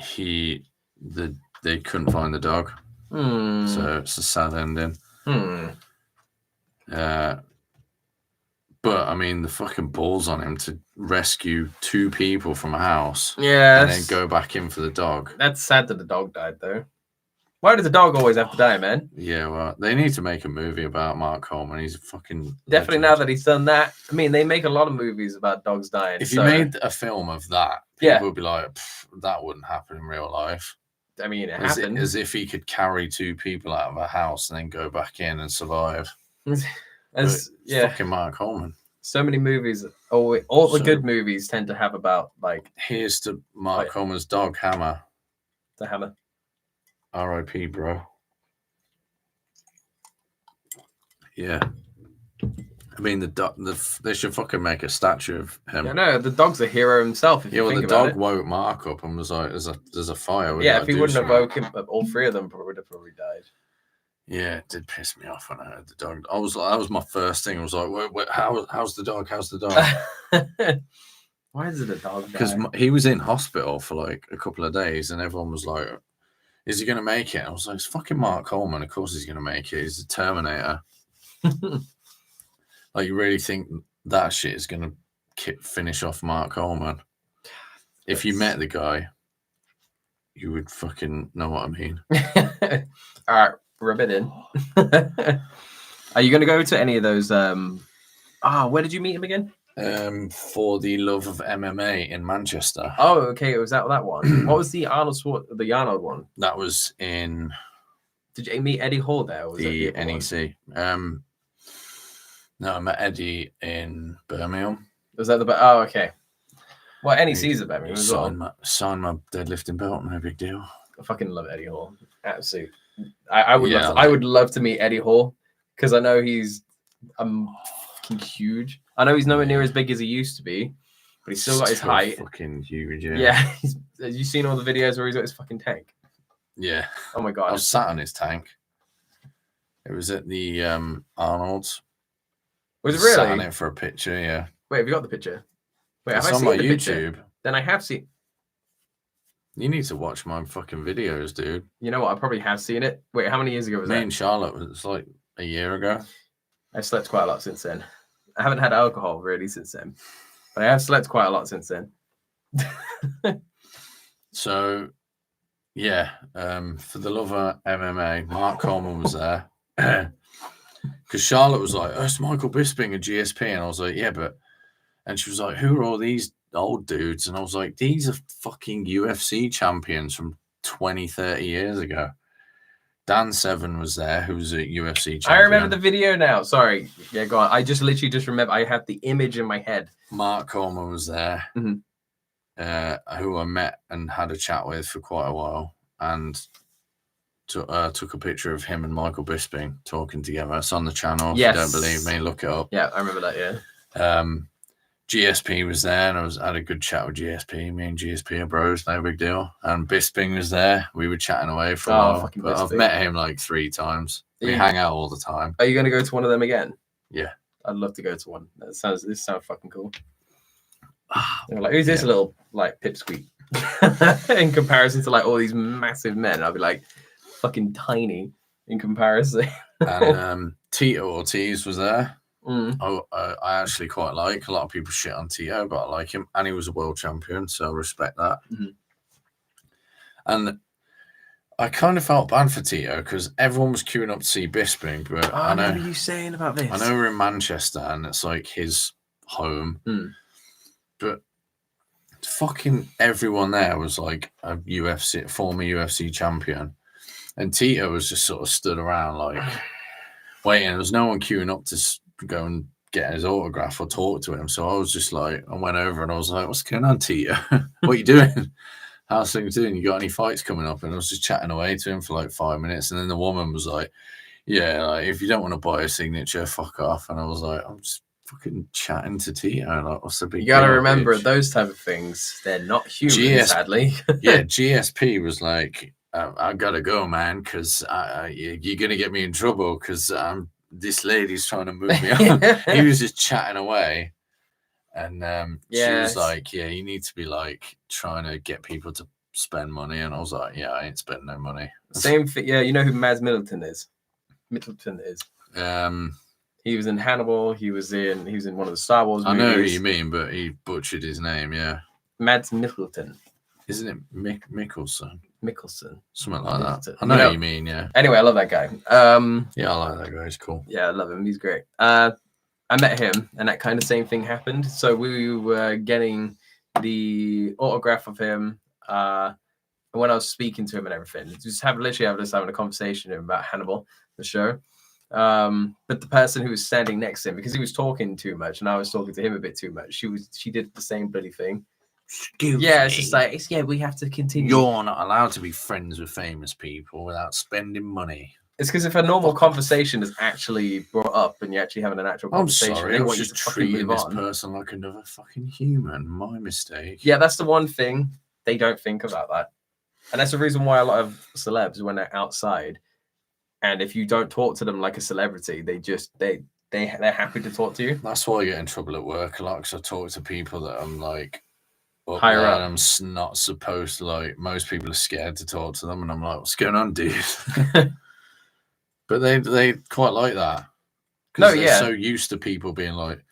they couldn't find the dog. So it's a sad ending. But I mean, the fucking balls on him to rescue 2 people from a house. Yeah. And then go back in for the dog. That's sad that the dog died, though. Why does the dog always have to die, man? Yeah, well, they need to make a movie about Mark Coleman. He's a fucking definitely legend. Now that he's done that. I mean, they make a lot of movies about dogs dying. If you made a film of that, people would be like, that wouldn't happen in real life. I mean, it happened. As if he could carry 2 people out of a house and then go back in and survive. Fucking Mark Coleman. So many movies, all the good movies tend to have about, like... Here's to Mark Coleman's dog, Hammer. The Hammer. R.I.P., bro. Yeah. I mean, they should fucking make a statue of him. Yeah, no, the dog's a hero himself. If you think the dog woke Mark up and was like, "There's a fire." Yeah, if he wouldn't have woke him, all 3 of them would have probably died. Yeah, it did piss me off when I heard the dog. I was like, that was my first thing. I was like, how's the dog? How's the dog? Why is it a dog? Because he was in hospital for like a couple of days, and everyone was like, "Is he going to make it?" I was like, "It's fucking Mark Coleman. Of course he's going to make it. He's the Terminator." Like, you really think that shit is going to finish off Mark Coleman? If you met the guy, you would fucking know what I mean. All right, rub it in. Are you going to go to any of those? Where did you meet him again? For the Love of MMA in Manchester. Oh, okay. It was that one. What was the Arnold one? That was in. Did you meet Eddie Hall there? Or was the that the NEC. No, I met Eddie in Birmingham. Was that the? Oh, okay. Well, NEC's at Birmingham as well. Signed my deadlifting belt. No big deal. I fucking love Eddie Hall. Absolutely. I would love to meet Eddie Hall because I know he's fucking huge. I know he's nowhere near as big as he used to be, but he's still got his height. Fucking huge, yeah. Yeah. Have you seen all the videos where he's got his fucking tank? Yeah. Oh my god. I was sat on his tank. It was at the Arnold's. Was it really? Sat on it for a picture, yeah. Wait, have you got the picture? Wait, it's have I on seen my the YouTube. Picture? Then I have seen. You need to watch my fucking videos, dude. You know what? I probably have seen it. Wait, how many years ago was that? Me and Charlotte was like a year ago. I slept quite a lot since then. I haven't had alcohol really since then, but I have slept quite a lot since then. So, yeah, for the Love of MMA, Mark Coleman was there. Because Charlotte was like, oh, it's Michael Bisping and GSP. And I was like, yeah, but... And she was like, who are all these old dudes? And I was like, these are fucking UFC champions from 20, 30 years ago. Dan Severn was there, who was a UFC champion. I remember the video now. Sorry. Yeah, go on. I just literally remember. I have the image in my head. Mark Coleman was there, who I met and had a chat with for quite a while. And took a picture of him and Michael Bisping talking together. It's on the channel. Yes. If you don't believe me, look it up. Yeah, I remember that, yeah. GSP was there, and I had a good chat with GSP. Me and GSP are bros, no big deal. And Bisping was there. We were chatting away for a while. But I've met him like 3 times. We hang out all the time. Are you going to go to one of them again? Yeah. I'd love to go to one. This sounds fucking cool. Like, who's this little like pipsqueak in comparison to like all these massive men? I'll be like fucking tiny in comparison. And Tito Ortiz was there. I actually quite like. A lot of people shit on Tito, but I like him, and he was a world champion, so I respect that. And I kind of felt bad for Tito because everyone was queuing up to see Bisping, but I know you saying about this. I know we're in Manchester and it's like his home, but fucking everyone there was like a former UFC champion, and Tito was just sort of stood around like waiting. There was no one queuing up to go and get his autograph or talk to him. So I was just like, I went over and I was like, what's going on, Tito? What are you doing? How's things doing? You got any fights coming up? And I was just chatting away to him for like 5 minutes. And then the woman was like, yeah, like, if you don't want to buy a signature, fuck off. And I was like, I'm just fucking chatting to Tito. Like, what's the big You got to deal, remember bitch? Those type of things, they're not human, sadly. Yeah, GSP was like, I got to go, man, because you're going to get me in trouble because this lady's trying to move me on. He was just chatting away. And she was like, yeah, you need to be like trying to get people to spend money. And I was like, yeah, I ain't spending no money. Same thing. Yeah, you know who Mads Middleton is? He was in Hannibal. He was in one of the Star Wars movies. I know who you mean, but he butchered his name, yeah. Mads Middleton. Isn't it Mikkelsen? Something like that. I know what you mean, yeah. Anyway, I love that guy. Yeah, I like that guy. He's cool. Yeah, I love him. He's great. I met him, and that kind of same thing happened. So we were getting the autograph of him. And when I was speaking to him and everything, just having a conversation with him about Hannibal, the show. But the person who was standing next to him, because he was talking too much, and I was talking to him a bit too much, she did the same bloody thing. Excuse me. It's just like we have to continue. You're not allowed to be friends with famous people without spending money. It's because if a normal conversation is actually brought up and you're actually having an actual conversation, I'm sorry, I was just treating this person like another fucking human. My mistake. Yeah, that's the one thing they don't think about that, and that's the reason why a lot of celebs, when they're outside, and if you don't talk to them like a celebrity, they're happy to talk to you. That's why I get in trouble at work a lot, because I talk to people that I'm like higher up. I'm not supposed to, like, most people are scared to talk to them, and I'm like, what's going on, dude? But they quite like that. No, they're so used to people being like,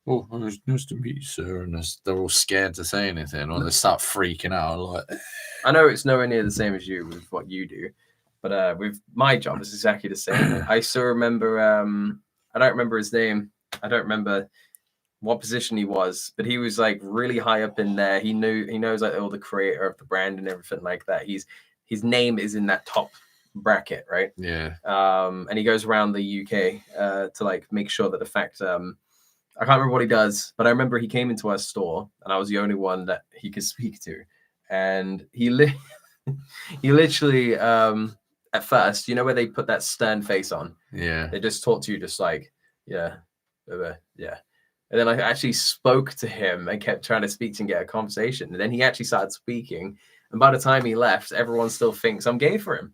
oh, nice to meet you, sir, and they're all scared to say anything, or they start freaking out. Like, I know it's nowhere near the same as you with what you do, but with my job, it's exactly the same. I still remember I don't remember his name. I don't remember what position he was, but he was like really high up in there. He knows like all the creator of the brand and everything like that. His name is in that top bracket, right? Yeah. And he goes around the UK to like make sure that the fact I can't remember what he does, but I remember he came into our store and I was the only one that he could speak to. And he literally at first, you know where they put that stern face on? Yeah. They just talk to you just like, yeah. And then I actually spoke to him and kept trying to speak to him and get a conversation. And then he actually started speaking. And by the time he left, everyone still thinks I'm gay for him.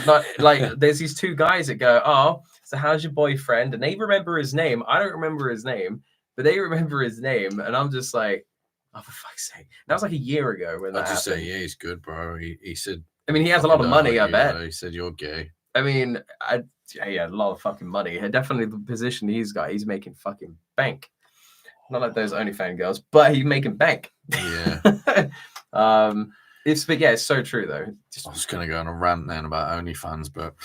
Not like there's these two guys that go, oh, so how's your boyfriend? And they remember his name. I don't remember his name, but they remember his name. And I'm just like, oh, for fuck's sake. That was like a year ago when that happened. Say, yeah, he's good, bro. He said, I mean, he has a lot of money, I bet. He said, you're gay. I mean, he had a lot of fucking money. Definitely the position he's got, he's making fucking bank. Not like those OnlyFans girls, but he's making bank. Yeah. But yeah, it's so true though. I was gonna go on a rant then about OnlyFans, but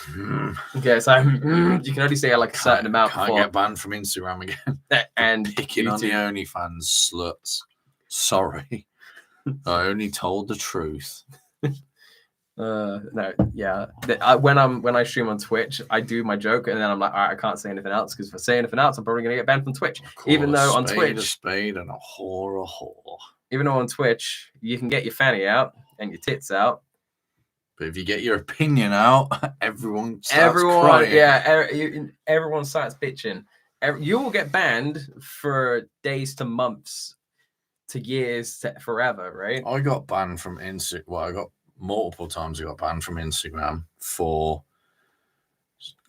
okay, so you can only say like a certain amount. Can't get banned from Instagram again. And picking on the OnlyFans sluts. Sorry, I only told the truth. No, yeah. When I stream on Twitch, I do my joke, and then I'm like, all right, I can't say anything else because if I say anything else, I'm probably gonna get banned from Twitch. Even though on Twitch, a spade and a whore. Even though on Twitch you can get your fanny out and your tits out, but if you get your opinion out, everyone crying. Yeah, everyone starts bitching. You will get banned for days to months to years to forever, right? I got banned from Instagram. Well, I got multiple times. I got banned from Instagram for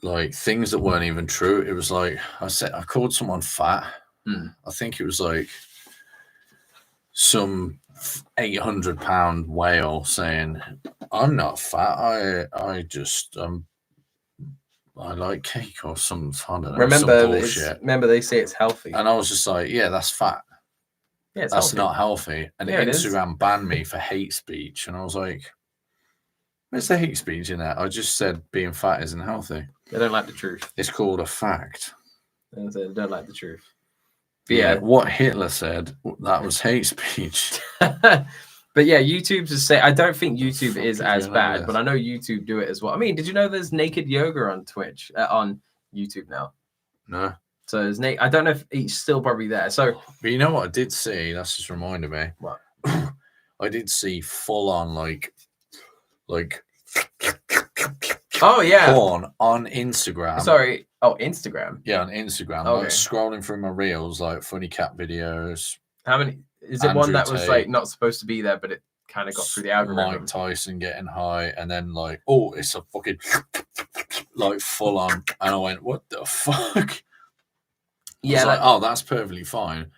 like things that weren't even true. It was like I called someone fat. I think it was like some 800-pound whale saying, "I'm not fat. I just I like cake or some. I don't know. Remember they say it's healthy, and I was just like, yeah, that's fat. Yeah, that's healthy. Not healthy. And yeah, Instagram banned me for hate speech, and I was like, where's the hate speech in that? I just said being fat isn't healthy. They don't like the truth. It's called a fact. They don't like the truth. But yeah, what Hitler said, that was hate speech. But yeah, YouTube to say, I don't think YouTube is as bad, but I know YouTube do it as well. I mean, did you know there's naked yoga on Twitch, on YouTube now? No. So there's I don't know if it's still probably there. So, but you know what I did see? That's just reminded me. What? I did see full on like. Oh yeah, porn on Instagram. Sorry. Oh, Instagram. Yeah, on Instagram. Okay. Like scrolling through my reels, like funny cat videos. How many? Is it one that was like not supposed to be there, but it kind of got through the algorithm? Mike Tyson getting high, and then like, oh, it's a fucking like full on, and I went, what the fuck? Yeah, like, oh, that's perfectly fine.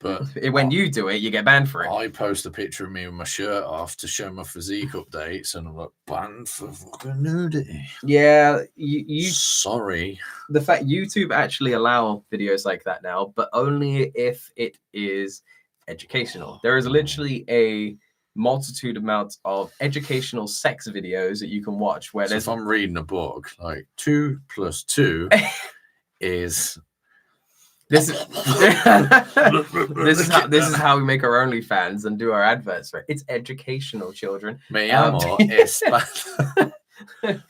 But when you do it, you get banned for it. I post a picture of me with my shirt off to show my physique updates, and I'm like, banned for fucking nudity. Yeah, you. Sorry. The fact YouTube actually allow videos like that now, but only if it is educational. There is literally a multitude amount of educational sex videos that you can watch. Where if I'm reading a book, like 2 + 2 is. This is how we make our OnlyFans and do our adverts, right? It's educational, children. Me amo es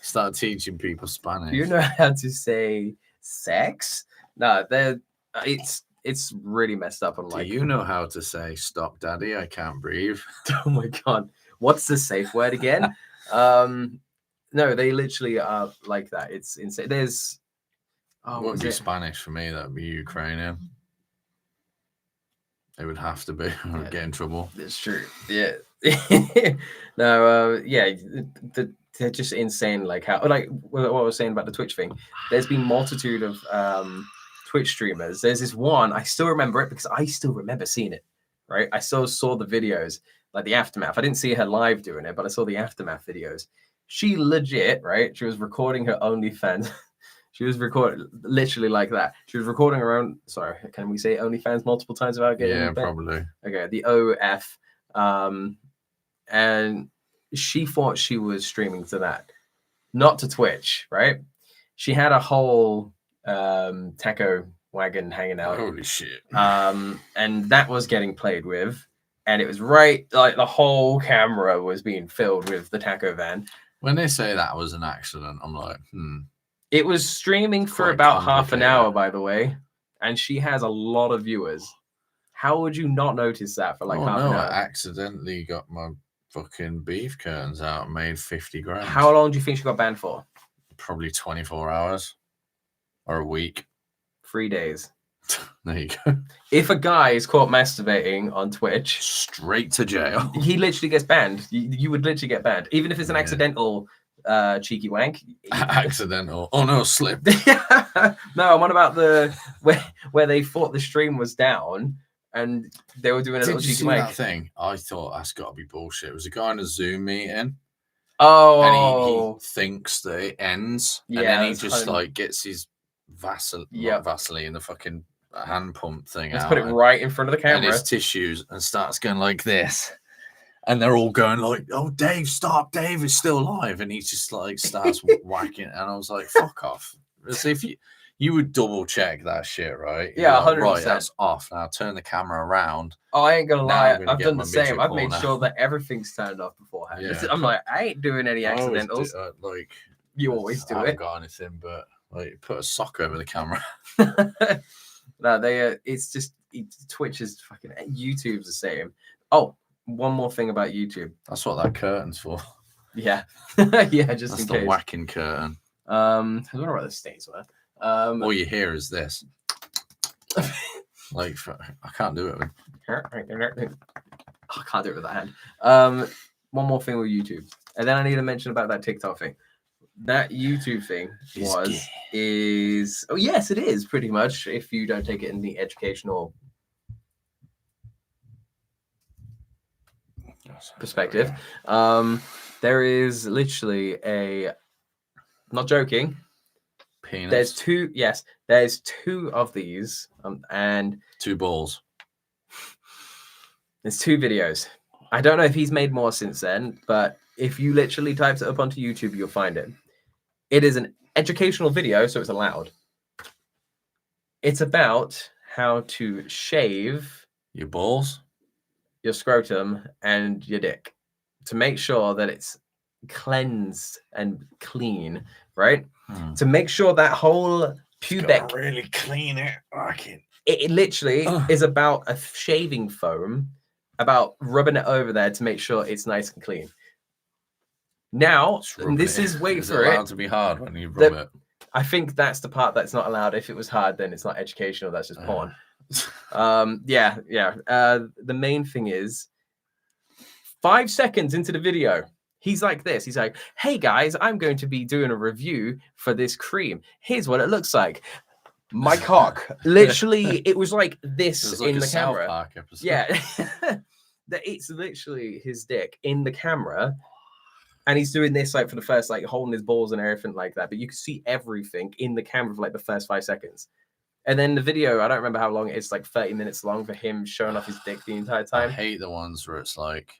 start teaching people Spanish. Do you know how to say sex? No, it's really messed up. Do you know how to say stop, daddy? I can't breathe. Oh my god, what's the safe word again? No, they literally are like that. It's insane. There's. Oh, it wouldn't be Spanish for me. That'd be Ukrainian. It would have to be. I'd get in trouble. It's true. Yeah. No. Yeah. They're just insane. Like how, like what I was saying about the Twitch thing. There's been multitude of Twitch streamers. There's this one. I still remember it because I still remember seeing it. Right. I still saw the videos, like the aftermath. I didn't see her live doing it, but I saw the aftermath videos. She legit, right? She was recording her OnlyFans. She was recording literally like that. She was recording her own. Sorry, can we say OnlyFans multiple times without getting? Yeah, probably. Okay, the OF, and she thought she was streaming to that, not to Twitch, right? She had a whole taco wagon hanging out. Holy shit. And that was getting played with, and it was right, like the whole camera was being filled with the taco van. When they say that was an accident, I'm like, It was streaming for quite about half an hour, complicated. by the way, and she has a lot of viewers. How would you not notice that for like half an hour? I accidentally got my fucking beef curtains out and made 50 grand. How long do you think she got banned for? Probably 24 hours or a week. 3 days. There you go. If a guy is caught masturbating on Twitch, Straight to jail. he literally gets banned. You would literally get banned, even if it's an accidental cheeky wank. Accidental. Oh no, slip. No, what about the where they thought the stream was down and they were doing a little Did you cheeky see wank? that thing? I thought that's got to be bullshit. It was a guy in a Zoom meeting. Oh, And he thinks that it ends, Yeah, and then he that's just kind of- like gets his Yep. Vaseline, the fucking hand pump thing let's out, put it right in front of the and camera. his tissues, and starts going like this, and they're all going like, "Oh, Dave, stop! Dave is still alive," and he just like starts whacking, and I was like, "Fuck off!" As if you would double check that shit, right? You're Yeah, like, 100%. right, that's off. Now turn the camera around. Oh, I ain't gonna Now lie, I'm gonna I've get done my the same. midget I've made porno. sure that everything's turned off beforehand. Yeah. I'm like, I ain't doing any I always do- accidentals. like You always do I haven't it. got anything, but like put a sock over the camera. No, it's just Twitch is fucking YouTube's the same. Oh, one more thing about YouTube. That's what that curtain's for. Yeah, yeah, just That's in the case. whacking curtain. I don't know what the states were. All you hear is this. Like I can't do it. I can't do it with that hand. One more thing with YouTube, and then I need to mention about that TikTok thing. That YouTube thing is oh yes, it is pretty much if you don't take it in the educational perspective. There is literally not joking. Penis. There's two of these, and 2 balls. there's 2 videos. I don't know if he's made more since then, but if you literally type it up onto YouTube, you'll find it. It is an educational video, so it's allowed. It's about how to shave Your balls. your scrotum and your dick to make sure that it's cleansed and clean, right? To make sure that whole pubic really clean it. it literally is about a shaving foam, about rubbing it over there to make sure it's nice and clean. Now, this is Is it allowed to be hard when you rub it? I think that's the part that's not allowed. If it was hard, then it's not educational. That's just porn. Yeah. The main thing is 5 seconds into the video, he's like this. He's like, "Hey guys, I'm going to be doing a review for this cream. Here's what it looks like. My cock." Literally, it was like this like in a the South camera. Park episode. Yeah. It's literally his dick in the camera. And he's doing this like for the first, like holding his balls and everything like that. But you can see everything in the camera for like the first 5 seconds. And then the video, I don't remember how long it is, like 30 minutes long for him showing off his dick the entire time. I hate the ones where it's like.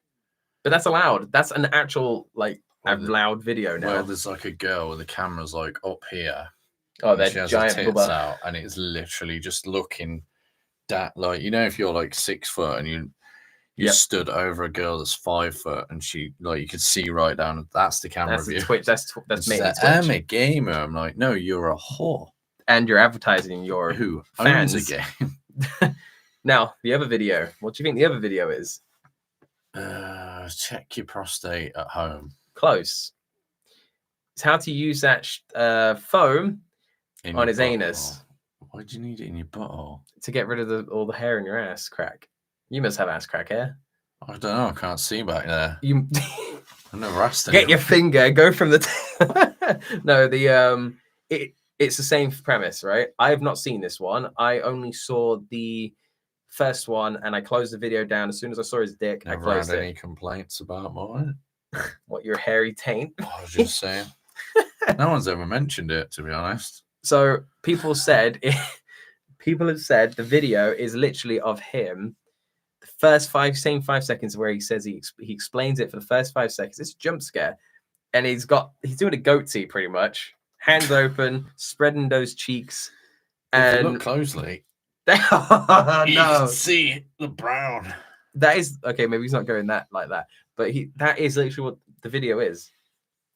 But that's allowed. That's an actual, like, loud video now. Well, there's like a girl with the camera's like up here. Oh, they're she has giant her tits bubba. out, and it's literally just looking that, like, you know, if you're like 6 foot and you stood over a girl that's 5 foot and she, like, you could see right down. That's the camera That's view. Twitch. That's mainly Twitch. I'm a gamer. I'm like, no, you're a whore. And you're advertising your Who fans. owns a game. Now, the other video. What do you think the other video is? Check your prostate at home. Close. It's how to use that foam In on your his anus butthole. Why do you need it in your butthole? to get rid of all the hair in your ass crack. You must have ass crack hair. I don't know. I can't see back there. You I've never asked get your finger, go from the no, it's the same premise, right? I have not seen this one. I only saw the first one and I closed the video down as soon as I saw his dick. Never I closed had it. any complaints about mine. What, your hairy taint? I was just saying. No one's ever mentioned it, to be honest. So people have said the video is literally of him. The first 5 seconds where he says he explains it for the first 5 seconds. It's a jump scare, and he's doing a goatee pretty much. hands open, spreading those cheeks. If you And look closely, you can see the brown. That is okay. Maybe he's not going like that, but that is literally what the video is.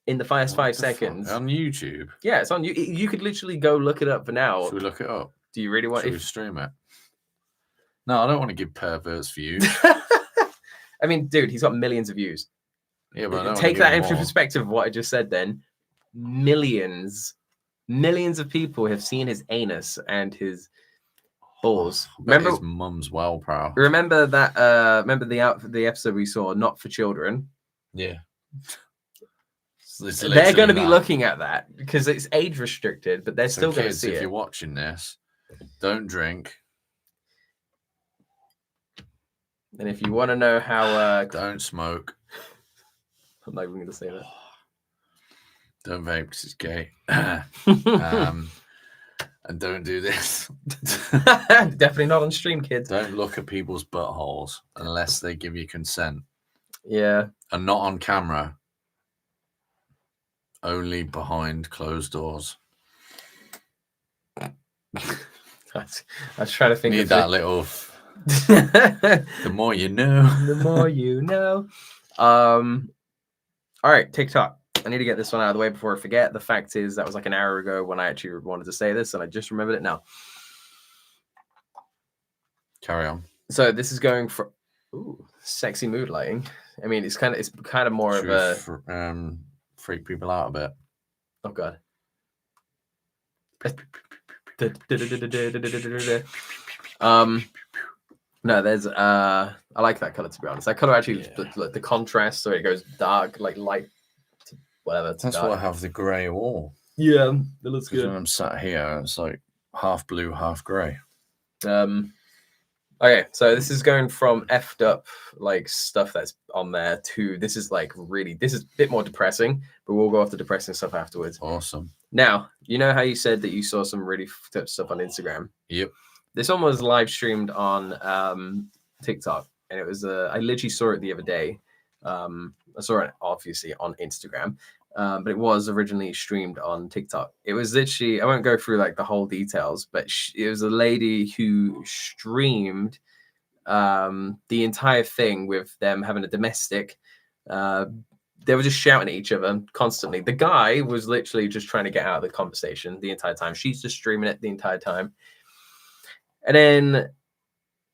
In the first 5 seconds on YouTube. Yeah, it's on you. You could literally go look it up for now. Should we look it up? Do you really want? Should we stream it? No, I don't want to give perverts views. I mean, dude, he's got millions of views. Yeah, but take that into perspective of what I just said. Then millions of people have seen his anus and his balls. Remember his mum's well proud. Remember that? Remember the episode we saw, Not for Children? Yeah. They're going to be looking at that because it's age restricted, but they're still going to see it. If you're watching this, don't drink. And if you want to know how... don't smoke. I'm not even going to say that. Don't vape because it's gay. And don't do this. Definitely not on stream, kids. Don't look at people's buttholes unless they give you consent. Yeah. And not on camera. Only behind closed doors. I was trying to think of that little... The more you know. The more you know. All right, TikTok. I need to get this one out of the way before I forget. The fact is, that was like an hour ago when I actually wanted to say this, and I just remembered it now. Carry on. So this is going for sexy mood lighting. I mean, it's kind of more of a freak people out a bit. Oh god. No, there's I like that color, to be honest. That color actually, the contrast, so it goes dark, like light to whatever. That's dark. why I have the grey wall. Yeah, that looks good. When I'm sat here, it's like half blue, half grey. Okay, so this is going from effed up like stuff that's on there to this is a bit more depressing, but we'll go off the depressing stuff afterwards. Awesome. Now, you know how you said that you saw some really fucked up stuff on Instagram? Yep. This one was live streamed on TikTok, and it was I literally saw it the other day. I saw it obviously on Instagram, but it was originally streamed on TikTok. It was literally, I won't go through like the whole details, but it was a lady who streamed the entire thing with them having a domestic. They were just shouting at each other constantly. The guy was literally just trying to get out of the conversation the entire time. She's just streaming it the entire time. And then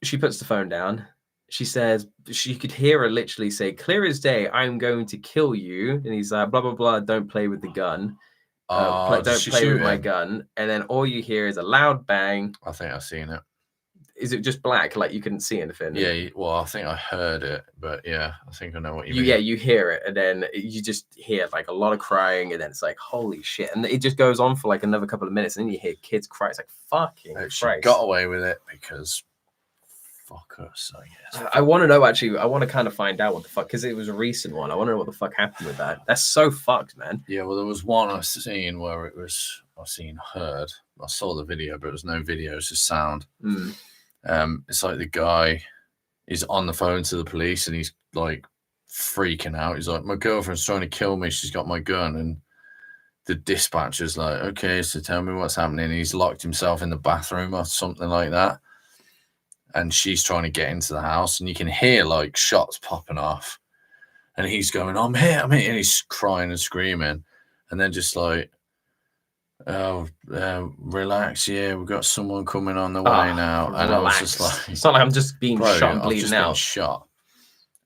she puts the phone down. She says, she could hear her literally say, "Clear as day, I'm going to kill you." And he's like, blah, blah, blah, don't play with the gun. Don't play with my gun. And then all you hear is a loud bang. I think I've seen it. Is it just black? Like you couldn't see anything? Yeah, well, I think I heard it, but yeah, I think I know what you mean. Yeah, you hear it, and then you just hear like a lot of crying, and then it's like, holy shit. And it just goes on for like another couple of minutes, and then you hear kids cry. It's like, fucking Christ. She got away with it because fuck us, I guess. I want to know, actually, I want to kind of find out what the fuck, because it was a recent one. I want to know what the fuck happened with that. That's so fucked, man. Yeah, well, there was one I seen where it was, heard. I saw the video, but it was no video, it's just sound. It's like the guy is on the phone to the police and he's like freaking out. He's like, my girlfriend's trying to kill me. She's got my gun. And the dispatcher's like, okay, so tell me what's happening. And he's locked himself in the bathroom or something like that. And she's trying to get into the house and you can hear like shots popping off. And he's going, I'm here. And he's crying and screaming. And then just like, oh, relax, yeah, we've got someone coming on the way now. And I was just like, it's not like I'm just being shot and bleeding out. Shot.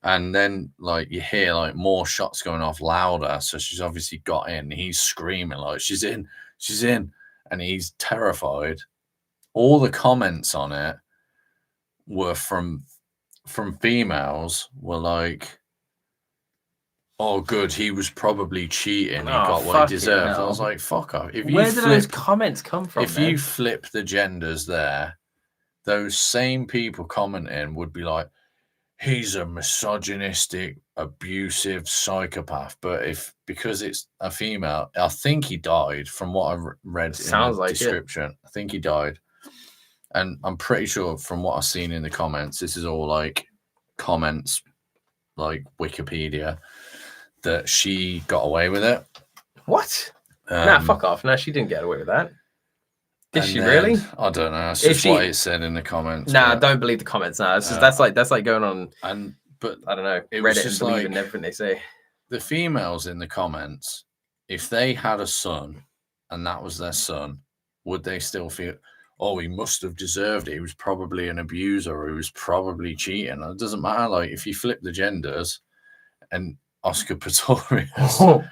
And then like you hear like more shots going off louder, so she's obviously got in. He's screaming like, she's in, and he's terrified. All the comments on it were from females were like, oh, good, he was probably cheating. He got what he deserved. I was like, fuck off. Where did those comments come from? If you flip the genders there, those same people commenting would be like, he's a misogynistic, abusive psychopath. But because it's a female, I think he died from what I read in the description. I think he died. And I'm pretty sure from what I've seen in the comments, this is all like comments, like Wikipedia, that she got away with it. What? Nah, fuck off. Nah, she didn't get away with that. Did she really? I don't know. It's just what it said in the comments. Nah, don't believe the comments. Nah, it's just, that's like going on. But I don't know. Reddit and believing everything they say. The females in the comments, if they had a son, and that was their son, would they still feel? Oh, he must have deserved it. He was probably an abuser, or he was probably cheating. It doesn't matter. Like, if you flip the genders, and Oscar Pistorius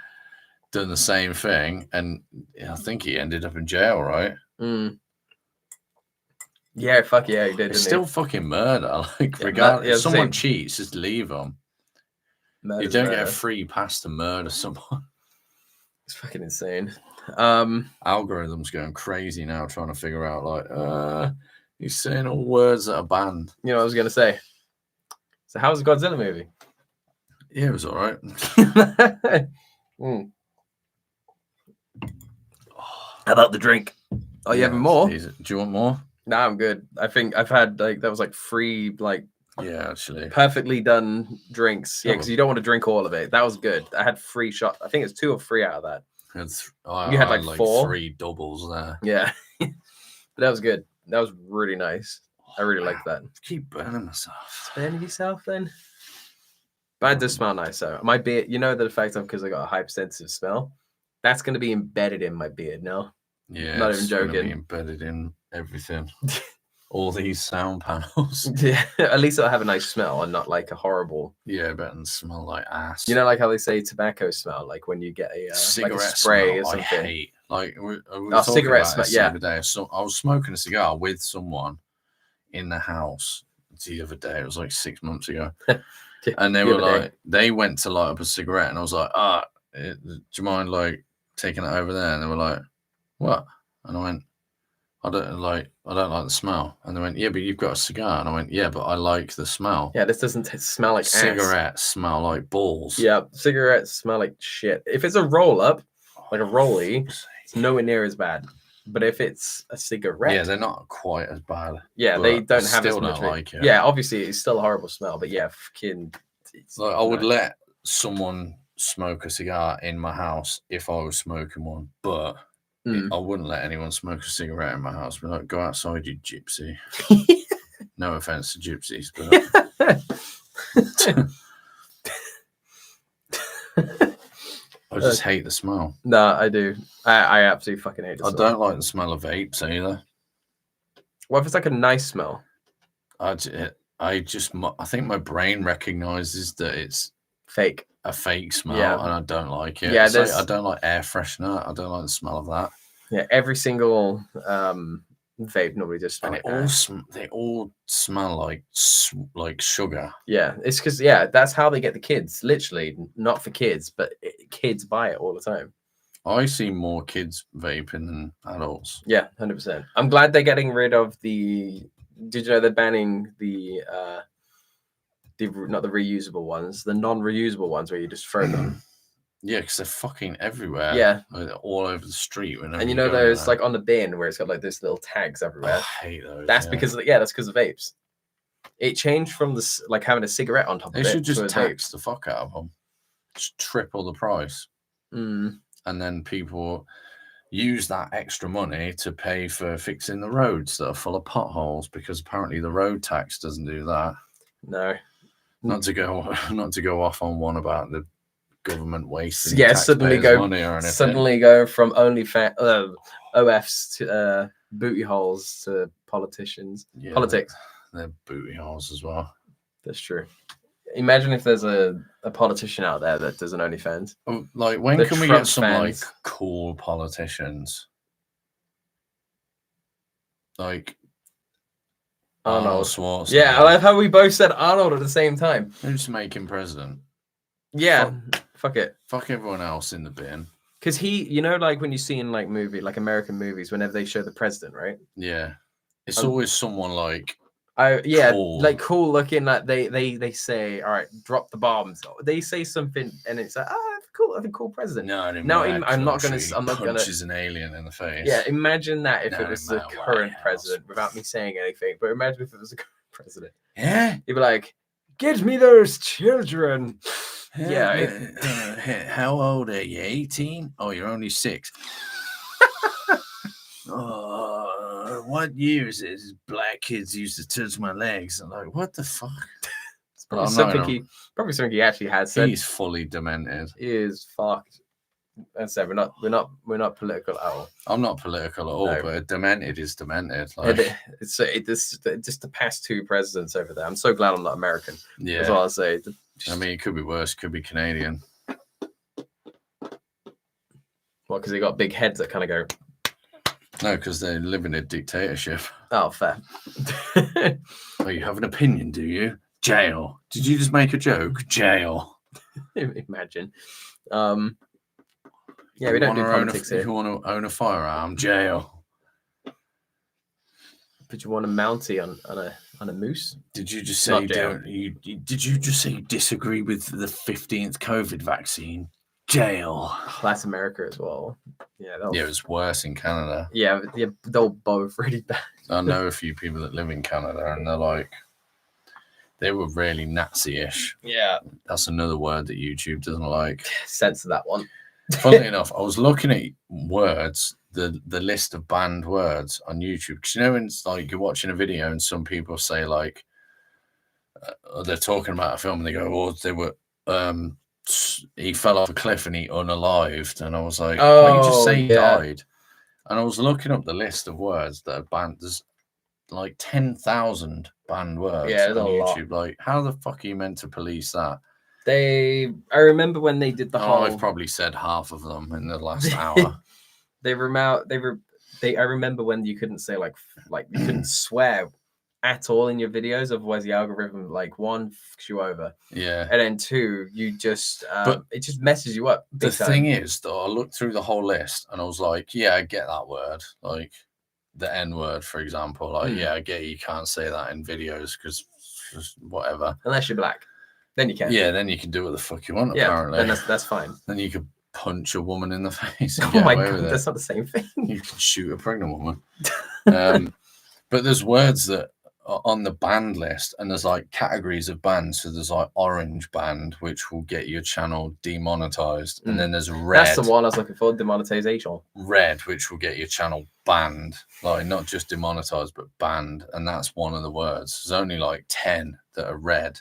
done the same thing, and I think he ended up in jail, right? Yeah, fuck yeah, he did. It's still fucking murder. Like, regardless, if someone cheats, just leave them. You don't get a free pass to murder someone. It's fucking insane. Algorithm's going crazy now trying to figure out, like, he's saying all words that are banned. You know what I was going to say? So how was the Godzilla movie? Yeah, it was all right. How about the drink? Oh, you having more? Do you want more? Nah, I'm good. I think I've had, like, that was like free, like, yeah, actually perfectly done drinks. Yeah, because you don't want to drink all of it. That was good. I had 3 shots. I think it's 2 or 3 out of that. You had like 4? 3 doubles there. Yeah. But that was good. That was really nice. I really liked that. Keep burning myself. Burning yourself then? But it does smell nice though. My beard, you know, the fact because I got a hypersensitive smell, that's going to be embedded in my beard now. Yeah, not even joking. Be embedded in everything. All these sound panels. Yeah, at least it'll have a nice smell and not like a horrible. Yeah, better than smell like ass. You know, like how they say tobacco smell, like when you get a cigarette like a spray smell, or something. I hate. Like we were cigarette smell. Yeah. The other day. So I was smoking a cigar with someone in the house the other day. It was like 6 months ago, and they were like, they went to light up a cigarette, and I was like, do you mind like taking it over there? And they were like, what? And I went, I don't like the smell. And they went, yeah, but you've got a cigar. And I went, yeah, but I like the smell. Yeah, this doesn't smell like cigarettes smell like balls. Yeah, cigarettes smell like shit. If it's a roll up, like a rollie, it's nowhere near as bad. But if it's a cigarette, yeah, they're not quite as bad. Yeah, they don't have as much. Like it. Yeah, obviously it's still a horrible smell. But yeah, fucking. Like, I would let someone smoke a cigar in my house if I was smoking one, but. I wouldn't let anyone smoke a cigarette in my house. But like, go outside, you gypsy. No offense to gypsies, but I just hate the smell. No, I do. I absolutely fucking hate the smell. I don't like the smell of vapes either. What if it's like a nice smell? I think my brain recognizes that it's fake. A fake smell, and I don't like it. Yeah, like, I don't like air freshener. I don't like the smell of that. Yeah, every single vape normally just smell they all smell like sugar. Yeah, it's because that's how they get the kids. Literally, not for kids, but kids buy it all the time. I see more kids vaping than adults. Yeah, 100%. I'm glad they're getting rid of the. Did you know they're banning the not the reusable ones, the non-reusable ones where you just throw them. Yeah, because they're fucking everywhere. Yeah, like, all over the street. And you know those like on the bin where it's got like those little tags everywhere. Oh, I hate those. That's because that's because of vapes. It changed from this like having a cigarette on top of it. They should just tax the fuck out of them. Just triple the price. And then people use that extra money to pay for fixing the roads that are full of potholes, because apparently the road tax doesn't do that. No. Not to go off on one about the government wasting suddenly money or anything. Suddenly go from OFs to booty holes to politicians. Yeah, politics. They're booty holes as well. That's true. Imagine if there's a politician out there that does an OnlyFans. Like, when can we get some like cool politicians? Like Arnold Schwarzenegger. Yeah, I love how we both said Arnold at the same time. Who's making president? Yeah, fuck it. Fuck everyone else in the bin. Because you know, like when you see in like American movies, whenever they show the president, right? Yeah, it's always someone like. Cool. Like cool looking. Like they say, all right, drop the bombs. They say something, and it's like, cool, I think cool president. No, I'm not gonna. Punches an alien in the face. Yeah, imagine that if it was the current president, without me saying anything. But imagine if it was the current president. Yeah, he'd be like, "Get me those children." How old are you? 18? Oh, you're only 6. What year is it? Black kids used to touch my legs. I'm like, what the fuck? It's probably something he actually has said. He's fully demented. He is fucked. And so we're not political at all. I'm not political at all, No. but demented is demented. Like, It's just the past 2 presidents over there. I'm so glad I'm not American. yeah, That's all I'll say. I mean, it could be worse. Could be Canadian. Well, because they got big heads that kind of go. No, because they live in a dictatorship. Oh, fair. Oh, you have an opinion, do you? Jail. Did you just make a joke? Jail. Imagine. Yeah, we don't do politics here. If you want to own a firearm, jail. But you want a Mountie on a moose? Did you just say did you just say you disagree with the 15th COVID vaccine? Jail. That's America as well. Yeah, it was worse in Canada. Yeah, they're both really bad. I know a few people that live in Canada, and they're like, they were really Nazi-ish. Yeah, that's another word that YouTube doesn't like. Censor that one. Funnily enough, I was looking at words, the list of banned words on YouTube. Because you know, when it's like you're watching a video and some people say like they're talking about a film and they go, "Oh, they were he fell off a cliff and he unalived," and I was like, "Oh, you just say he died." And I was looking up the list of words that are banned. There's like 10,000 banned words on YouTube. Like, how the fuck are you meant to police that? I remember when they did the whole. I've probably said half of them in the last hour. I remember when you couldn't say like you couldn't swear at all in your videos, otherwise the algorithm like 1 fucks you over. Yeah. And then 2, you just it just messes you up. The thing is, though, I looked through the whole list and I was like, yeah, I get that word, like the N word, for example. Like, yeah, I get you can't say that in videos because whatever. Unless you're black. Then you can. Yeah, then you can do what the fuck you want, yeah, apparently. Then that's fine. Then you could punch a woman in the face. Oh my god, that's not the same thing. You can shoot a pregnant woman. But there's words that are on the banned list, and there's like categories of bans. So there's like orange banned, which will get your channel demonetized. And then there's red. That's the one I was looking for, demonetization. Red, which will get your channel banned. Like, not just demonetized, but banned. And that's one of the words. There's only like 10 that are red.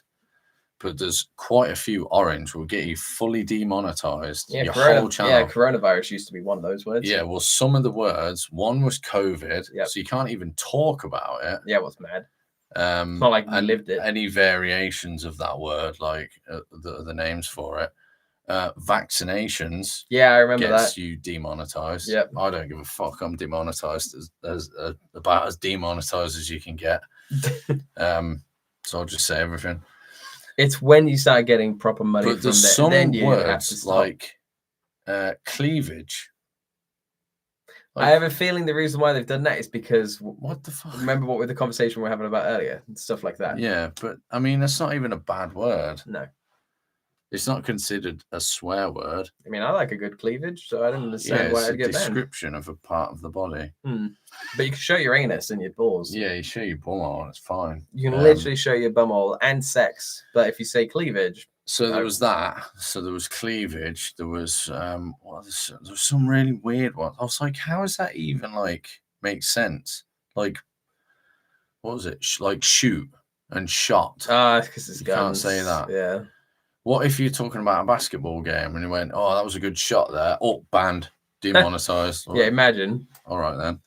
But there's quite a few orange will get you fully demonetized. Yeah, your whole channel. Yeah, coronavirus used to be one of those words. Yeah, well, some of the words, one was COVID, so you can't even talk about it. Yeah, what's mad? It's not like you lived it. Any variations of that word, like the names for it. Vaccinations. Yeah, I remember gets that. you demonetized. Yep. I don't give a fuck. I'm demonetized as about as demonetized as you can get. So I'll just say everything. It's when you start getting proper money but from there's there. Some then you words have to stop. like cleavage. I have a feeling the reason why they've done that is because what the fuck? Remember what with the conversation we were having about earlier and stuff like that. Yeah, but I mean that's not even a bad word. No. It's not considered a swear word. I mean, I like a good cleavage, so I don't understand why I'd get banned. It's a description of a part of the body. But you can show your anus and your balls. Yeah, you show your bumhole, it's fine. You can literally show your bumhole and sex. But if you say cleavage... So there was that. So there was cleavage. There was there was some really weird ones. I was like, how does that even, like, make sense? Like, what was it? Like, shoot and shot. Because it's guns. Can't say that. Yeah. What if you're talking about a basketball game and you went, oh, that was a good shot there. Oh, banned, demonetized. Yeah, imagine. All right, then.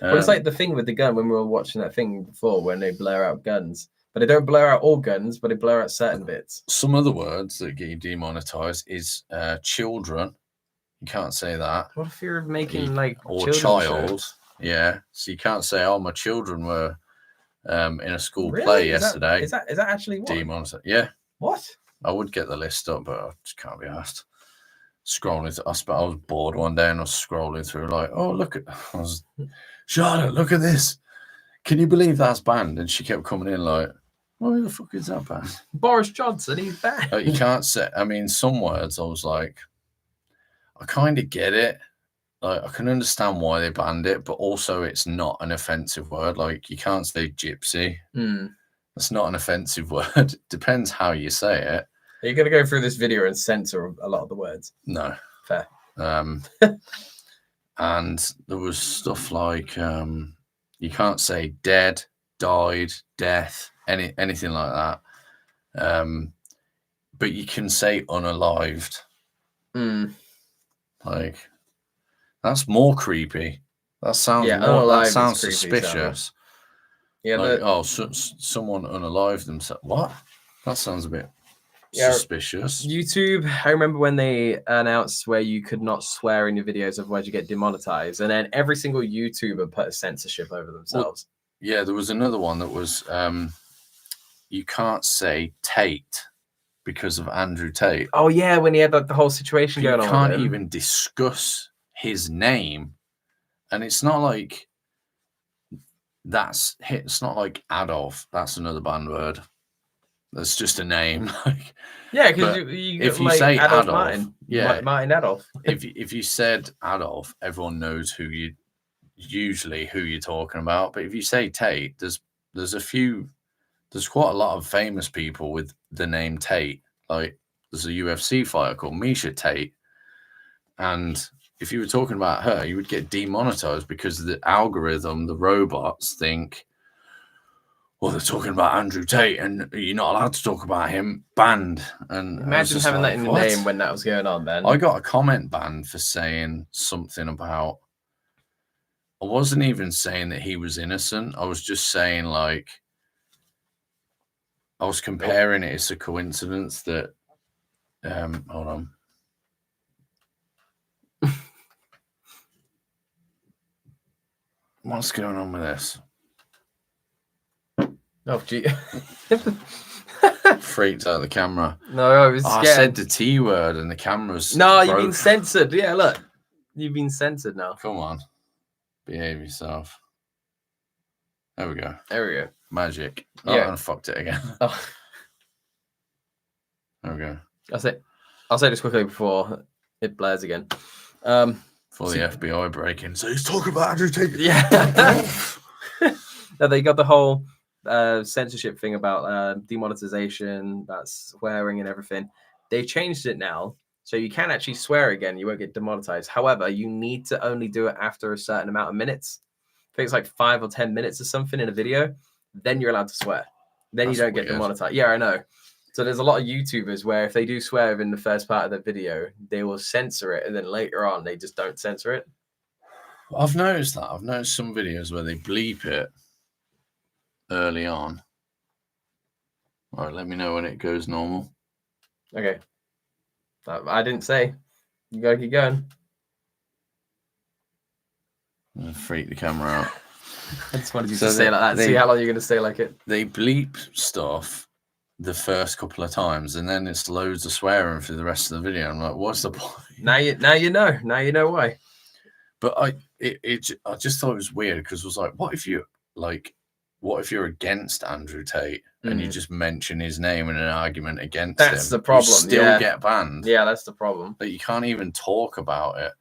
Well, it's like the thing with the gun when we were watching that thing before when they blur out guns. But they don't blur out all guns, but they blur out certain bits. Some other words that get you demonetized is children. You can't say that. What if you're making, like, or child? Shows? Yeah. So you can't say, oh, my children were in a school play yesterday. Is that actually what? Demonetized. Yeah. What? I would get the list up, but I just can't be asked. Scrolling, I was bored one day and I was scrolling through, like, oh, look at, Charlotte, look at this. Can you believe that's banned? And she kept coming in like, why the fuck is that banned? Boris Johnson, he's banned. Like, you can't say, I mean, some words I was like, I kind of get it. Like, I can understand why they banned it, but also it's not an offensive word. Like, you can't say gypsy. That's not an offensive word. It depends how you say it. Are you going to go through this video and censor a lot of the words? No. Fair. And there was stuff like you can't say dead, died, death, anything like that. But you can say unalived. Like, that's more creepy. That sounds that sounds suspicious. Yeah. Like, someone unalived themselves. What? That sounds a bit suspicious. YouTube, I remember when they announced where you could not swear in your videos, otherwise you get demonetized. And then every single YouTuber put a censorship over themselves. Well, yeah, there was another one that was you can't say Tate because of Andrew Tate. Oh yeah, when he had the whole situation going on. You can't even discuss his name, and it's not like it's not like Adolf. That's another banned word. That's just a name. Yeah, because if you say Adolf, Martin, Martin Adolf. if you said Adolf, everyone knows who you're talking about. But if you say Tate, there's quite a lot of famous people with the name Tate. Like, there's a UFC fighter called Misha Tate, and if you were talking about her, you would get demonetized because the algorithm, the robots think, well, they're talking about Andrew Tate and you're not allowed to talk about him. Banned. And imagine having that in your name when that was going on, man. I got a comment banned for saying something about, I wasn't even saying that he was innocent. I was just saying, like, I was comparing it. It's a coincidence that hold on. What's going on with this? Oh, gee. Freaked out the camera. No, I was scared. I said the T word and the camera's No, you've been censored. Yeah, look. You've been censored now. Come on. Behave yourself. There we go. There we go. Magic. Yeah. Oh, and I fucked it again. Oh. There we go. I'll say this quickly before it blares again. For the FBI break-in. So he's talking about Andrew Tate. Yeah. No, they got the whole censorship thing about demonetization, that's swearing and everything. They changed it now, so you can actually swear again. You won't get demonetized. However, you need to only do it after a certain amount of minutes. I think it's like 5 or 10 minutes or something in a video. Then you're allowed to swear. Then you don't get demonetized. Yeah, I know. So there's a lot of YouTubers where if they do swear within the first part of the video, they will censor it, and then later on they just don't censor it. I've noticed that. I've noticed some videos where they bleep it early on. All right, let me know when it goes normal. Okay. I didn't say. You gotta keep going. I'm gonna freak the camera out. I just wanted you to stay like that. See how long you're gonna stay like it. They bleep stuff the first couple of times, and then it's loads of swearing for the rest of the video. I'm like, what's the point? Now you know. Now you know why. But I just thought it was weird because it was like, what if you're against Andrew Tate and you just mention his name in an argument against him? That's the problem. You still get banned. Yeah, that's the problem. But you can't even talk about it,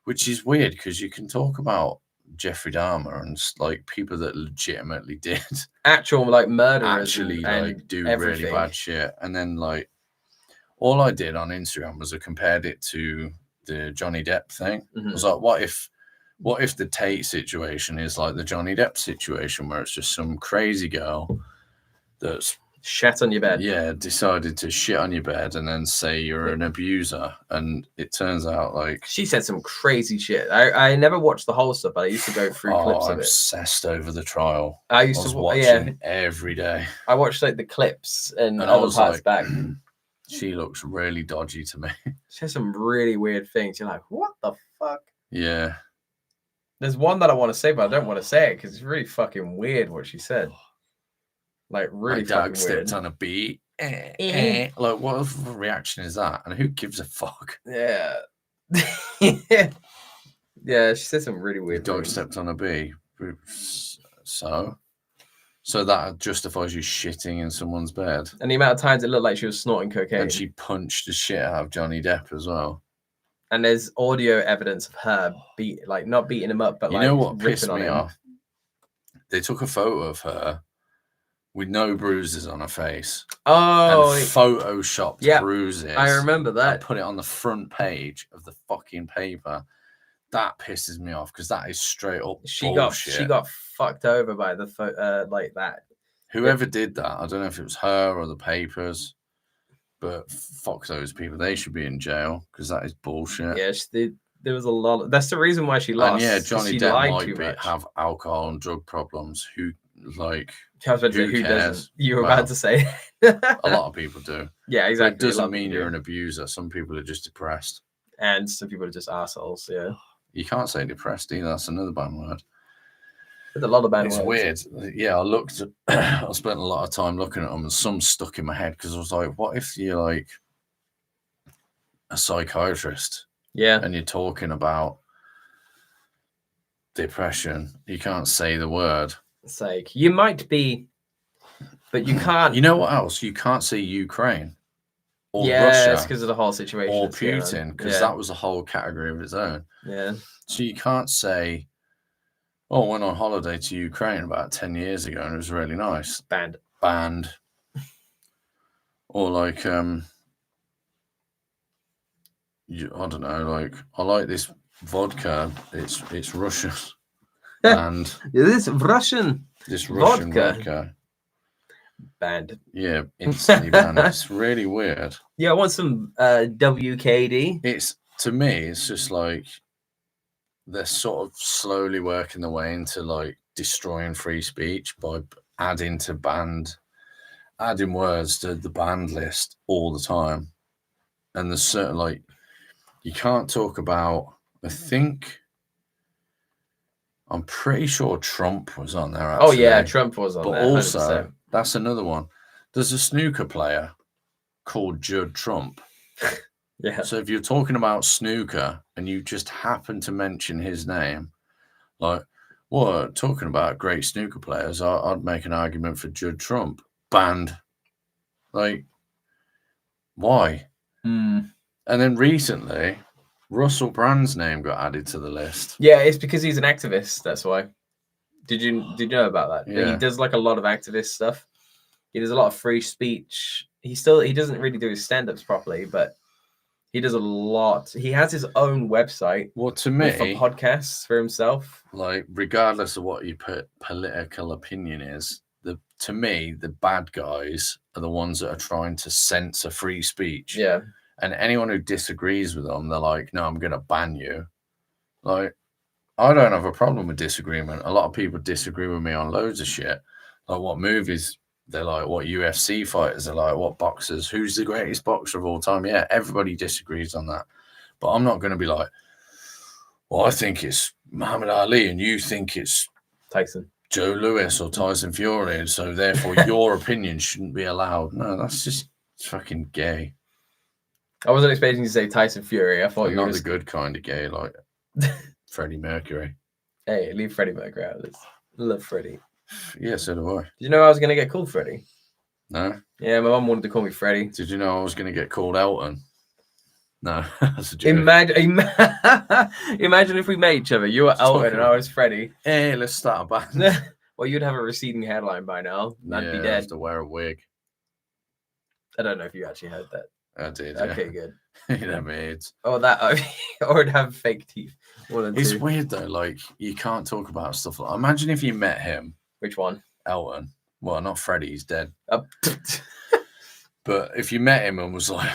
which is weird because you can talk about Jeffrey Dahmer and like people that legitimately did actual like murderers, actually like do everything. Really bad shit. And then like all I did on Instagram was I compared it to the Johnny Depp thing. I was like, what if the Tate situation is like the Johnny Depp situation where it's just some crazy girl that's shat on your bed. Yeah, decided to shit on your bed and then say you're an abuser. And it turns out like she said some crazy shit. I never watched the whole stuff, but I used to go through clips of it. I'm obsessed over the trial. I was watching every day. I watched like the clips and other parts back. She looks really dodgy to me. She has some really weird things. You're like, what the fuck? Yeah. There's one that I want to say, but I don't want to say it because it's really fucking weird what she said. Like, really fucking weird. Stepped on a bee. Like, what of a reaction is that? And who gives a fuck? Yeah. Yeah, she said some really weird things. Stepped on a bee. So that justifies you shitting in someone's bed. And the amount of times it looked like she was snorting cocaine. And she punched the shit out of Johnny Depp as well. And there's audio evidence of her not beating him up, but you know what pissed me off? They took a photo of her with no bruises on her face. Oh, and photoshopped bruises. I remember that. And put it on the front page of the fucking paper. That pisses me off because that is straight up bullshit. She got fucked over by the like that. Whoever did that, I don't know if it was her or the papers, but fuck those people. They should be in jail because that is bullshit. Yeah, there was a lot. That's the reason why she lost. And yeah, Johnny Depp might have alcohol and drug problems. Who doesn't? You were about to say. A lot of people do. Yeah, exactly. But it doesn't mean you're an abuser. Some people are just depressed. And some people are just assholes, yeah. You can't say depressed either. That's another bad word. There's a lot of bad words. It's weird. Yeah, I spent a lot of time looking at them and some stuck in my head because I was like, what if you're like a psychiatrist? Yeah. And you're talking about depression. You can't say the word. It's like, you might be, but you can't. You know what else? You can't say Ukraine. Or Russia, it's because of the whole situation. Or Putin, because that was a whole category of its own. Yeah. So you can't say, oh, I went on holiday to Ukraine about 10 years ago and it was really nice. Banned. Or like, I don't know, like, I like this vodka. It's Russian. And this Russian vodka. Banned. Yeah, instantly banned. It's really weird. Yeah, I want some WKD. To me, it's just like they're sort of slowly working their way into like destroying free speech by adding words to the banned list all the time. And there's certain like you can't talk about. I'm pretty sure Trump was on there. Actually. Oh yeah, Trump was on there. But also, that's another one. There's a snooker player called Judd Trump. Yeah. So if you're talking about snooker and you just happen to mention his name, like, what? Talking about great snooker players, I'd make an argument for Judd Trump. Banned. Like, why? Mm. And then recently, Russell Brand's name got added to the list. Yeah, it's because he's an activist. That's why. Did you know about that? Yeah. He does like a lot of activist stuff. He does a lot of free speech. He doesn't really do his stand-ups properly, but he does a lot. He has his own website. Well, to me, for podcasts for himself. Like, regardless of what your political opinion is, to me, the bad guys are the ones that are trying to censor free speech. Yeah. And anyone who disagrees with them, they're like, no, I'm going to ban you. Like, I don't have a problem with disagreement. A lot of people disagree with me on loads of shit. Like what movies they like, what UFC fighters are like, what boxers, who's the greatest boxer of all time. Yeah, everybody disagrees on that. But I'm not going to be like, well, I think it's Muhammad Ali and you think it's Tyson, Joe Louis or Tyson Fury. And so therefore your opinion shouldn't be allowed. No, that's just fucking gay. I wasn't expecting you to say Tyson Fury. I thought you were not the good kind of gay, like Freddie Mercury. Hey, leave Freddie Mercury out of this. I love Freddie. Yeah, so do I. Did you know I was going to get called Freddie? No. Yeah, my mum wanted to call me Freddie. Did you know I was going to get called Elton? No, that's a joke. Imagine if we met each other. You were Elton and I was Freddie. Hey, let's start a band. Well, you'd have a receding hairline by now. I'd be dead. I have to wear a wig. I don't know if you actually heard that. I did. Okay, yeah. good. You'd have AIDS. Or it'd have fake teeth. It's weird though. Like you can't talk about stuff like. Imagine if you met him. Which one? Elton. Well, not Freddie. He's dead. But if you met him and was like,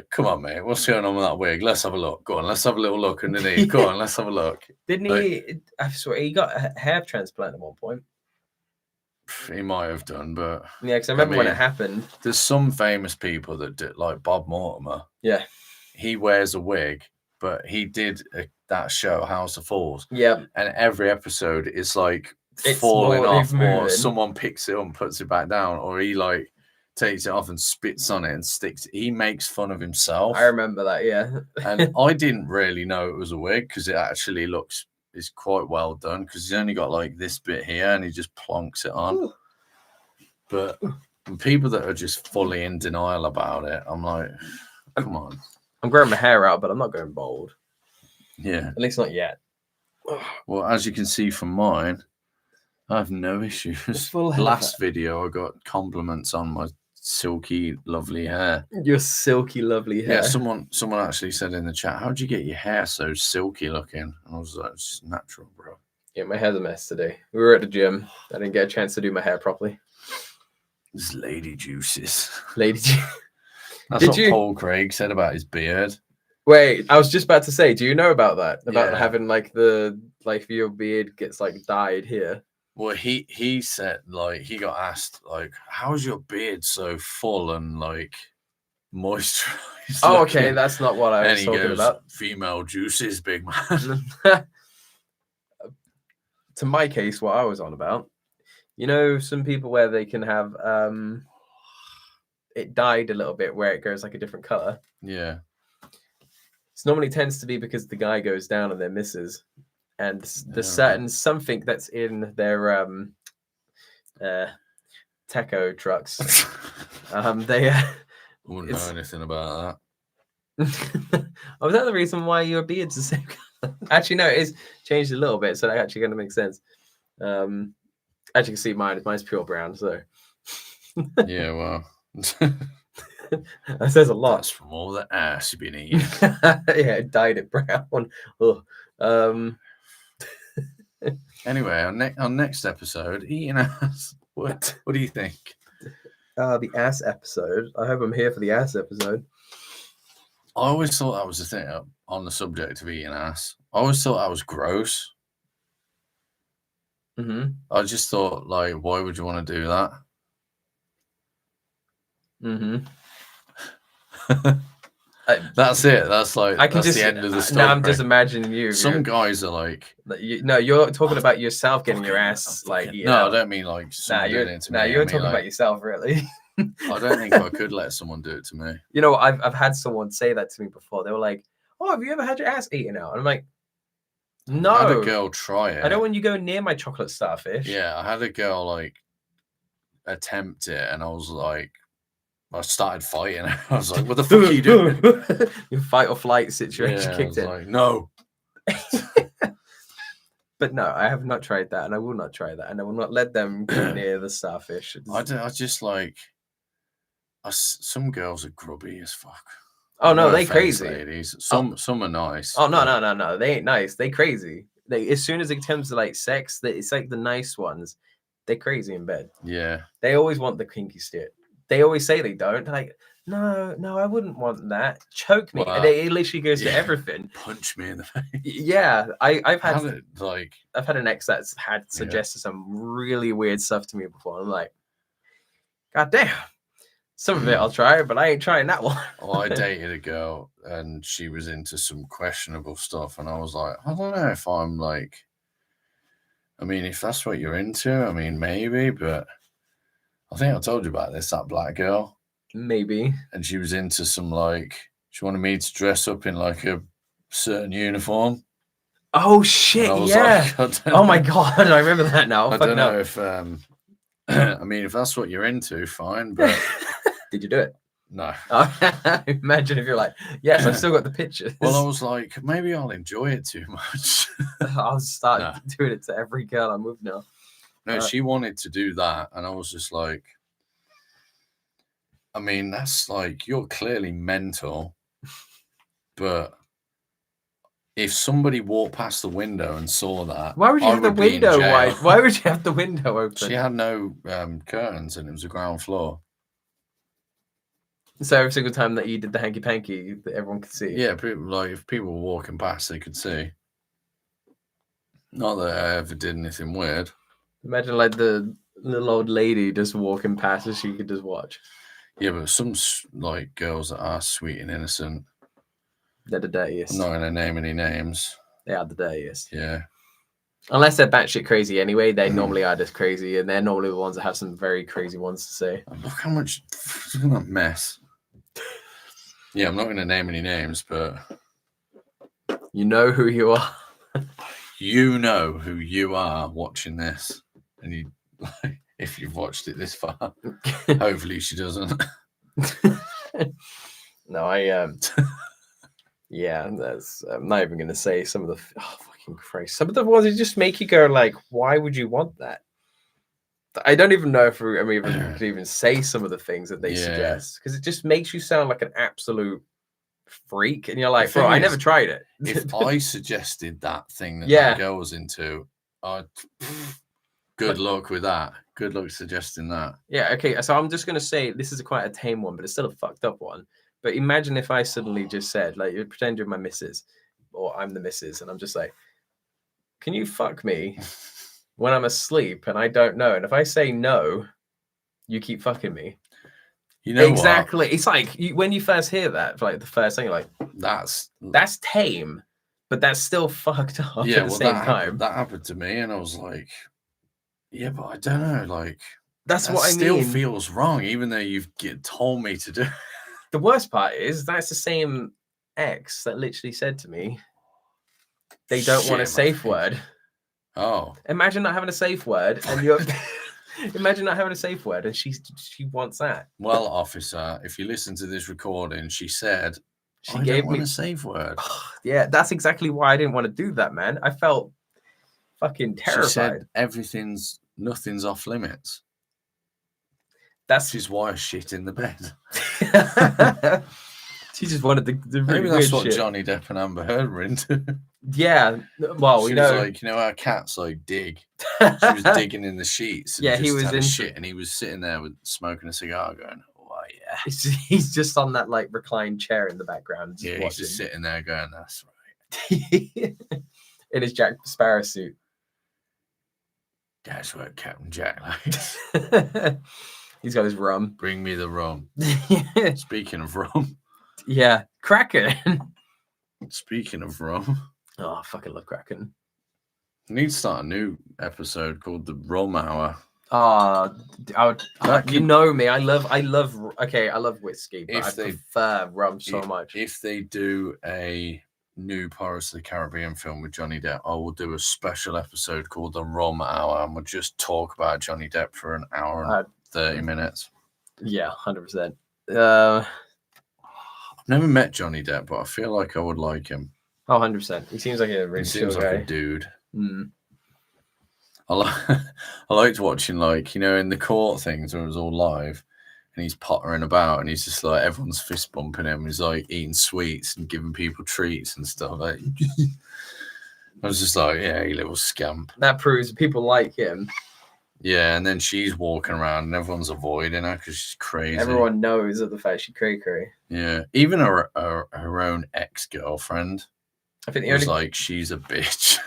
come on, mate, what's going on with that wig? Let's have a look. Go on, let's have a little look underneath. Go on, let's have a look. Didn't he? I swear he got a hair transplant at one point. He might have done, but yeah, because I remember when it happened. There's some famous people that do, like Bob Mortimer. Yeah, he wears a wig, but he did that show House of Fools. Yeah, and every episode is like falling off, or someone picks it up and puts it back down, or he like takes it off and spits on it and sticks. He makes fun of himself. I remember that. Yeah, and I didn't really know it was a wig because it actually is quite well done because he's only got like this bit here and he just plonks it on. Ooh. But people that are just fully in denial about it, I'm like, come on. I'm growing my hair out, but I'm not going bald. Yeah. At least not yet. Well, as you can see from mine, I have no issues. Full head of Last video, I got compliments on my silky, lovely hair. Your silky, lovely hair. Yeah, someone actually said in the chat, "How'd you get your hair so silky looking?" And I was like, "It's just natural, bro." Yeah, my hair's a mess today. We were at the gym. I didn't get a chance to do my hair properly. It's lady juices. Lady That's Did what you- Paul Craig said about his beard. Wait, I was just about to say, do you know about that? About Yeah. having like your beard gets like dyed here. Well, he said, like, he got asked, like, how's your beard so full and like moisturized? Oh, looking? okay, that's not what I And was he talking goes, about. female juices, big man. To my case, what I was on about, you know, some people where they can have it dyed a little bit where it goes like a different color. Yeah. It normally tends to be because the guy goes down and their misses, and there's certain something that's in their Teco trucks. They Wouldn't know anything about was that the reason why your beard's the same color? Actually, no, it is changed a little bit, so that actually going to make sense. As you can see, mine's pure brown. So that. Yeah, well, that says a lot. that's from all the ass you've been eating. Yeah, it dyed it brown. Anyway, on next episode, eating ass. What do you think? The ass episode. I hope I'm here for the ass episode. I always thought that was the thing on the subject of eating ass. I always thought that was gross. Mm-hmm. I just thought, like, why would you want to do that? Mm-hmm. That's it. That's like that's the end of the story. Now I'm just imagining you. Some guys are like, no, you're talking about yourself getting your ass like. No, I don't mean like. You're talking about yourself, really. I don't think I could let someone do it to me. You know, I've had someone say that to me before. They were like, "Oh, have you ever had your ass eaten out?" And I'm like, "No." I had a girl try it. I don't want you go near my chocolate starfish. Yeah, I had a girl like attempt it, and I was like, I started fighting. I was like, "What the fuck are you doing?" Your fight or flight situation kicked in. Like, no. But no, I have not tried that, and I will not try that, and I will not let them go near the starfish. I just like. Some girls are grubby as fuck. Oh no, they crazy. Ladies. Some are nice. Oh no, they ain't nice. They crazy. They as soon as it comes to like sex, it's like the nice ones. They're crazy in bed. Yeah. They always want the kinky shit. They always say they don't. They're like, no, I wouldn't want that. Choke me. Well, and it literally goes to everything. Punch me in the face. Yeah, I've had an ex that's had suggested some really weird stuff to me before. I'm like, God damn. Some of it I'll try, but I ain't trying that one. Well, I dated a girl and she was into some questionable stuff, and I was like, I don't know if I'm like, I mean, if that's what you're into, I mean, maybe, but I think I told you about this, that black girl. Maybe. And she was into some like, she wanted me to dress up in like a certain uniform. Oh shit! Yeah. Like, oh my god! I remember that now. I don't know if I mean, if that's what you're into, fine. But did you do it? No. Imagine if you're like, yes, I've still got the pictures. Well, I was like, maybe I'll enjoy it too much. I'll start doing it to every girl I'm with now. No, she wanted to do that, and I was just like, I mean, that's like, you're clearly mental, but if somebody walked past the window and saw that, why would you have the window wide? Why would you have the window open? She had no curtains, and it was a ground floor. So every single time that you did the hanky panky, that everyone could see. Yeah, like if people were walking past, they could see. Not that I ever did anything weird. Imagine like the little old lady just walking past, and she could just watch. Yeah, but some like girls that are sweet and innocent. They're the dirtiest. I'm not going to name any names. They are the dirtiest. Yeah. Unless they're batshit crazy anyway, they normally are just crazy, and they're normally the ones that have some very crazy ones to say. Look how much look at that mess. Yeah, I'm not going to name any names, but you know who you are. You know who you are watching this, and you, if you've watched it this far, hopefully she doesn't. No, yeah, that's. I'm not even going to say some of the. Oh, fucking Christ! Some of the ones that just make you go like, "Why would you want that?" I don't even know if we could even say some of the things that they suggest, because it just makes you sound like an absolute freak, and you're like, bro, I never tried it. If I suggested that thing that girl was into, good luck with that. Good luck suggesting that. Yeah, okay, so I'm just gonna say this is quite a tame one, but it's still a fucked up one. But imagine if I suddenly just said, like, you pretend you're my missus, or I'm the missus, and I'm just like, can you fuck me when I'm asleep and I don't know? And if I say no, you keep fucking me. You know exactly. What? It's like when you first hear that, like the first thing, you're like, that's tame, but that's still fucked up at the same time. That happened to me, and I was like, yeah, but I don't know, like that's what I mean. Still feels wrong, even though you've told me to do. The worst part is that's the same ex that literally said to me, they don't want a safe word. Oh, imagine not having a safe word, and you're. Imagine not having a safe word, and she wants that. Well, officer, if you listen to this recording, she said she gave me a safe word. Yeah, that's exactly why I didn't want to do that, man. I felt fucking terrified. She said nothing's off limits. Which is why I shit in the bed. She just wanted the maybe that's what shit. Johnny Depp and Amber Heard were into. Yeah, well, she was like, our cats like dig. She was digging in the sheets. And he was in shit, and he was sitting there smoking a cigar, going, "Oh yeah." He's just on that like reclined chair in the background. Yeah, he's just sitting there going, "That's right." In his Jack Sparrow suit. That's what Captain Jack likes. He's got his rum. Bring me the rum. Speaking of rum. Yeah, Kraken. Speaking of rum. Oh, I fucking love Kraken. We need to start a new episode called the Rum Hour. You know me. I love whiskey, but I prefer rum so much. If they do a new Pirates of the Caribbean film with Johnny Depp, I will do a special episode called the Rum Hour, and we'll just talk about Johnny Depp for an hour and 30 minutes. Yeah, 100%. I've never met Johnny Depp, but I feel like I would like him. Oh, 100%. He seems like a really chill guy. A dude. I liked watching, like, in the court things where it was all live, and he's pottering about, and he's just like, everyone's fist bumping him. He's like eating sweets and giving people treats and stuff. Like, I was just like, yeah, you little scamp. That proves people like him. Yeah, and then she's walking around, and everyone's avoiding her because she's crazy. Everyone knows of the fact she's cray-cray. Yeah, even her own ex-girlfriend. I think she's a bitch.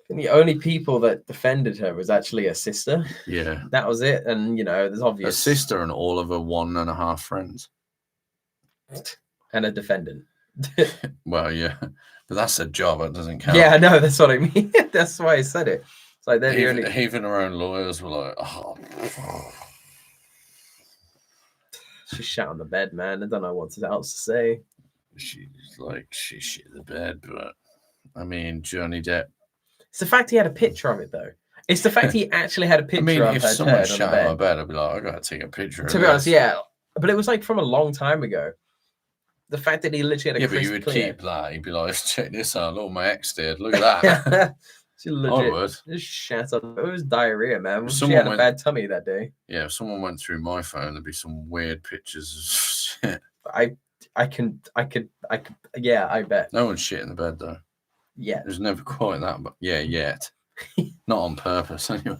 And the only people that defended her was actually her sister. Yeah. That was it. And, there's obvious. Her sister and all of her 1.5 friends. And a defendant. Well, yeah. But that's a job. It doesn't count. Yeah, I know. That's what I mean. That's why I said it. It's like even her own lawyers were like, oh. She shat on the bed, man. I don't know what else to say. She shit the bed. But, I mean, Johnny Depp. It's the fact he had a picture of it, though. It's the fact he actually had a picture of her. If someone shat on my bed, I'd be like, I gotta take a picture of it. To be honest, yeah. But it was like from a long time ago. The fact that he literally had a but you would keep that. He'd be like, let's check this out. Look, my ex did. Look at that. She legit just shat on. It was diarrhea, man. She had a bad tummy that day. Yeah, if someone went through my phone, there'd be some weird pictures of shit. Yeah, I bet. No one's shit in the bed, though. Yeah. There's never quite that, but yeah, yet. Not on purpose, anyway.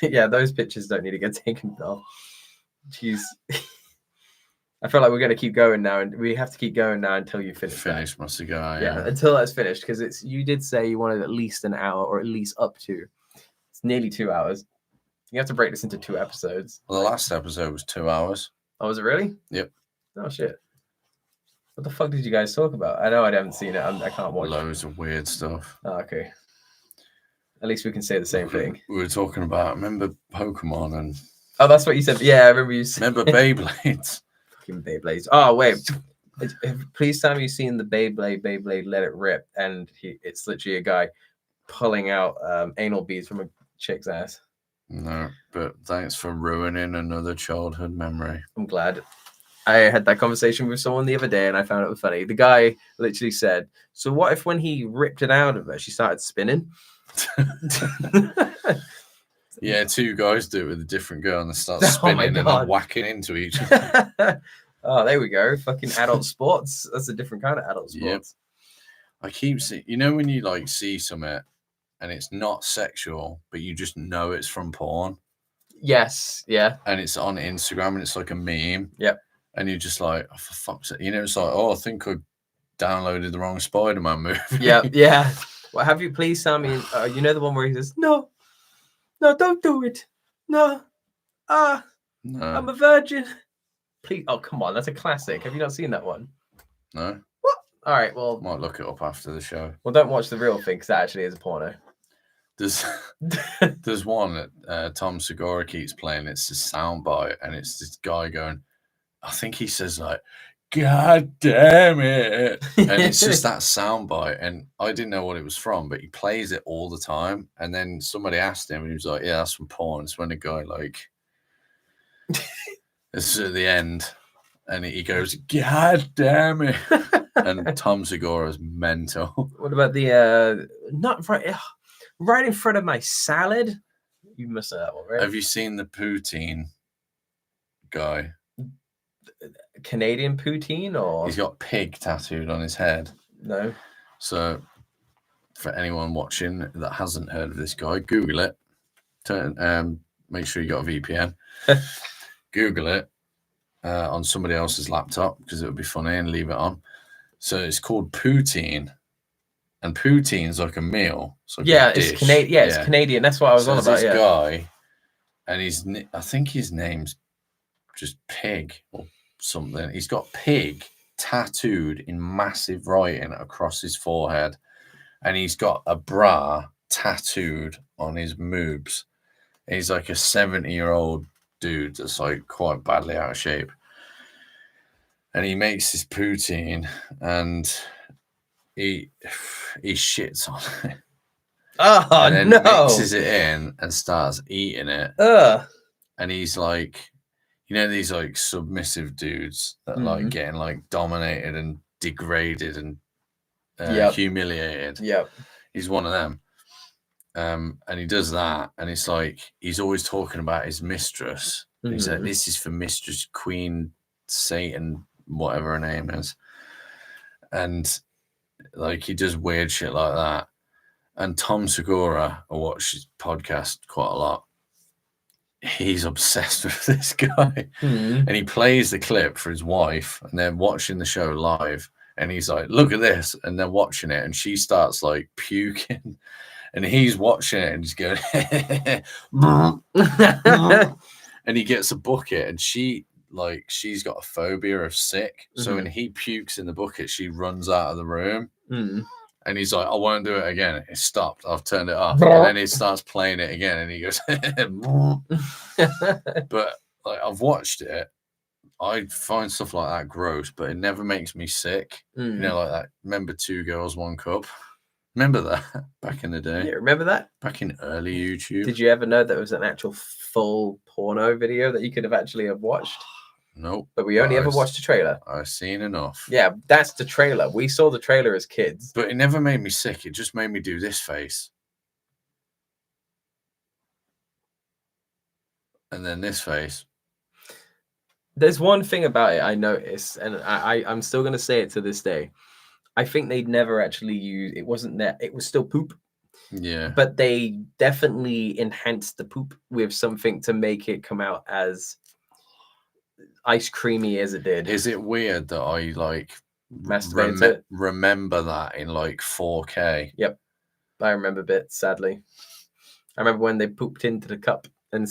Yeah, those pictures don't need to get taken off. Jeez. I feel like we're going to keep going now, and we have to keep going now until you finish my cigar, yeah. Until that's finished, because you did say you wanted at least an hour, or at least up to. It's nearly 2 hours. You have to break this into 2 episodes. Well, the last episode was 2 hours. Oh, was it really? Yep. Oh, shit. What the fuck did you guys talk about? I know I haven't seen it. I can't watch Loads of weird stuff. Oh, okay. At least we can say the same thing. We were talking about, remember Pokemon and... Oh, that's what you said. Yeah, I remember you said... Remember Beyblades? Fucking Beyblades. Oh, wait. Please tell me you've seen the Beyblade Let It Rip, and it's literally a guy pulling out anal beads from a chick's ass. No, but thanks for ruining another childhood memory. I'm glad. I had that conversation with someone the other day, and I found it funny. The guy literally said, so what if when he ripped it out of her, she started spinning? Yeah, two guys do it with a different girl and they start Oh spinning my and then God. whacking into each other. Oh, there we go. Fucking adult sports. That's a different kind of adult Yep. sports. I keep seeing, you know, when you like see something and it's not sexual, but you just know it's from porn. Yes. Yeah. And it's on Instagram and it's like a meme. Yep. And you're just like, oh, for fuck's sake. You know, it's like, oh, I think I downloaded the wrong Spider-Man movie. Yeah. Yeah. Well, have you please tell me, you know the one where he says, no, don't do it. No. No. I'm a virgin. Please. Oh, come on. That's a classic. Have you not seen that one? No. What? All right. Well, Might look it up after the show. Well, don't watch the real thing because that actually is a porno. There's one that Tom Segura keeps playing. It's a soundbite, and it's this guy going, I think he says like, God damn it. And it's just that soundbite. And I didn't know what it was from, but he plays it all the time. And then somebody asked him, and he was like, yeah, that's from porn. It's when a guy like, it's at the end, and he goes, God damn it. And Tom Segura's mental. What about the, not right in front of my salad? You missed that one, right? Have you seen the poutine guy? Canadian poutine, or He's got pig tattooed on his head. no? So, for anyone watching that hasn't heard of this guy, Google it. Make sure you got a VPN. Google it on somebody else's laptop because it would be funny, and leave it on. So it's called poutine, and poutine's like a meal. So Yeah, it's Canadian. Yeah, it's Canadian. That's what I was on about. This Yeah, guy, and I think his name's just Pig or something. He's got pig tattooed in massive writing across his forehead, and he's got a bra tattooed on his moobs. He's like a 70-year-old dude that's like quite badly out of shape, and he makes this poutine and he shits on it. Oh, and then no. mixes it in and starts eating it. And he's like, you know, these like submissive dudes that like getting like dominated and degraded and humiliated. Yep. He's one of them. And he does that, and it's like he's always talking about his mistress. He's like, this is for Mistress Queen Satan, whatever her name is. And like he does weird shit like that. And Tom Segura, I watch his podcast quite a lot. He's obsessed with this guy. And he plays the clip for his wife, and they're watching the show live. And he's like, look at this. And they're watching it, and she starts like puking. And he's watching it and he's going, and he gets a bucket, and she's got a phobia of sick. So when he pukes in the bucket, she runs out of the room. And he's like, I won't do it again. It stopped. I've turned it off. And then he starts playing it again, and he goes, but like, I've watched it. I find stuff like that gross, but it never makes me sick. You know, like that. Remember Two Girls, One Cup? Remember that back in the day? Yeah, remember that? Back in early YouTube. Did you ever know that it was an actual full porno video that you could have actually have watched? Nope. But we only ever watched the trailer. I've seen enough. Yeah, that's the trailer. We saw the trailer as kids. But it never made me sick. It just made me do this face. And then this face. There's one thing about it I noticed, and I'm still going to say it to this day. I think they'd never actually use it. Wasn't that it was still poop. Yeah. But they definitely enhanced the poop with something to make it come out as ice creamy as it did. Is it weird that I like remember that in like 4K? Yep. I remember bits, sadly. I remember when they pooped into the cup.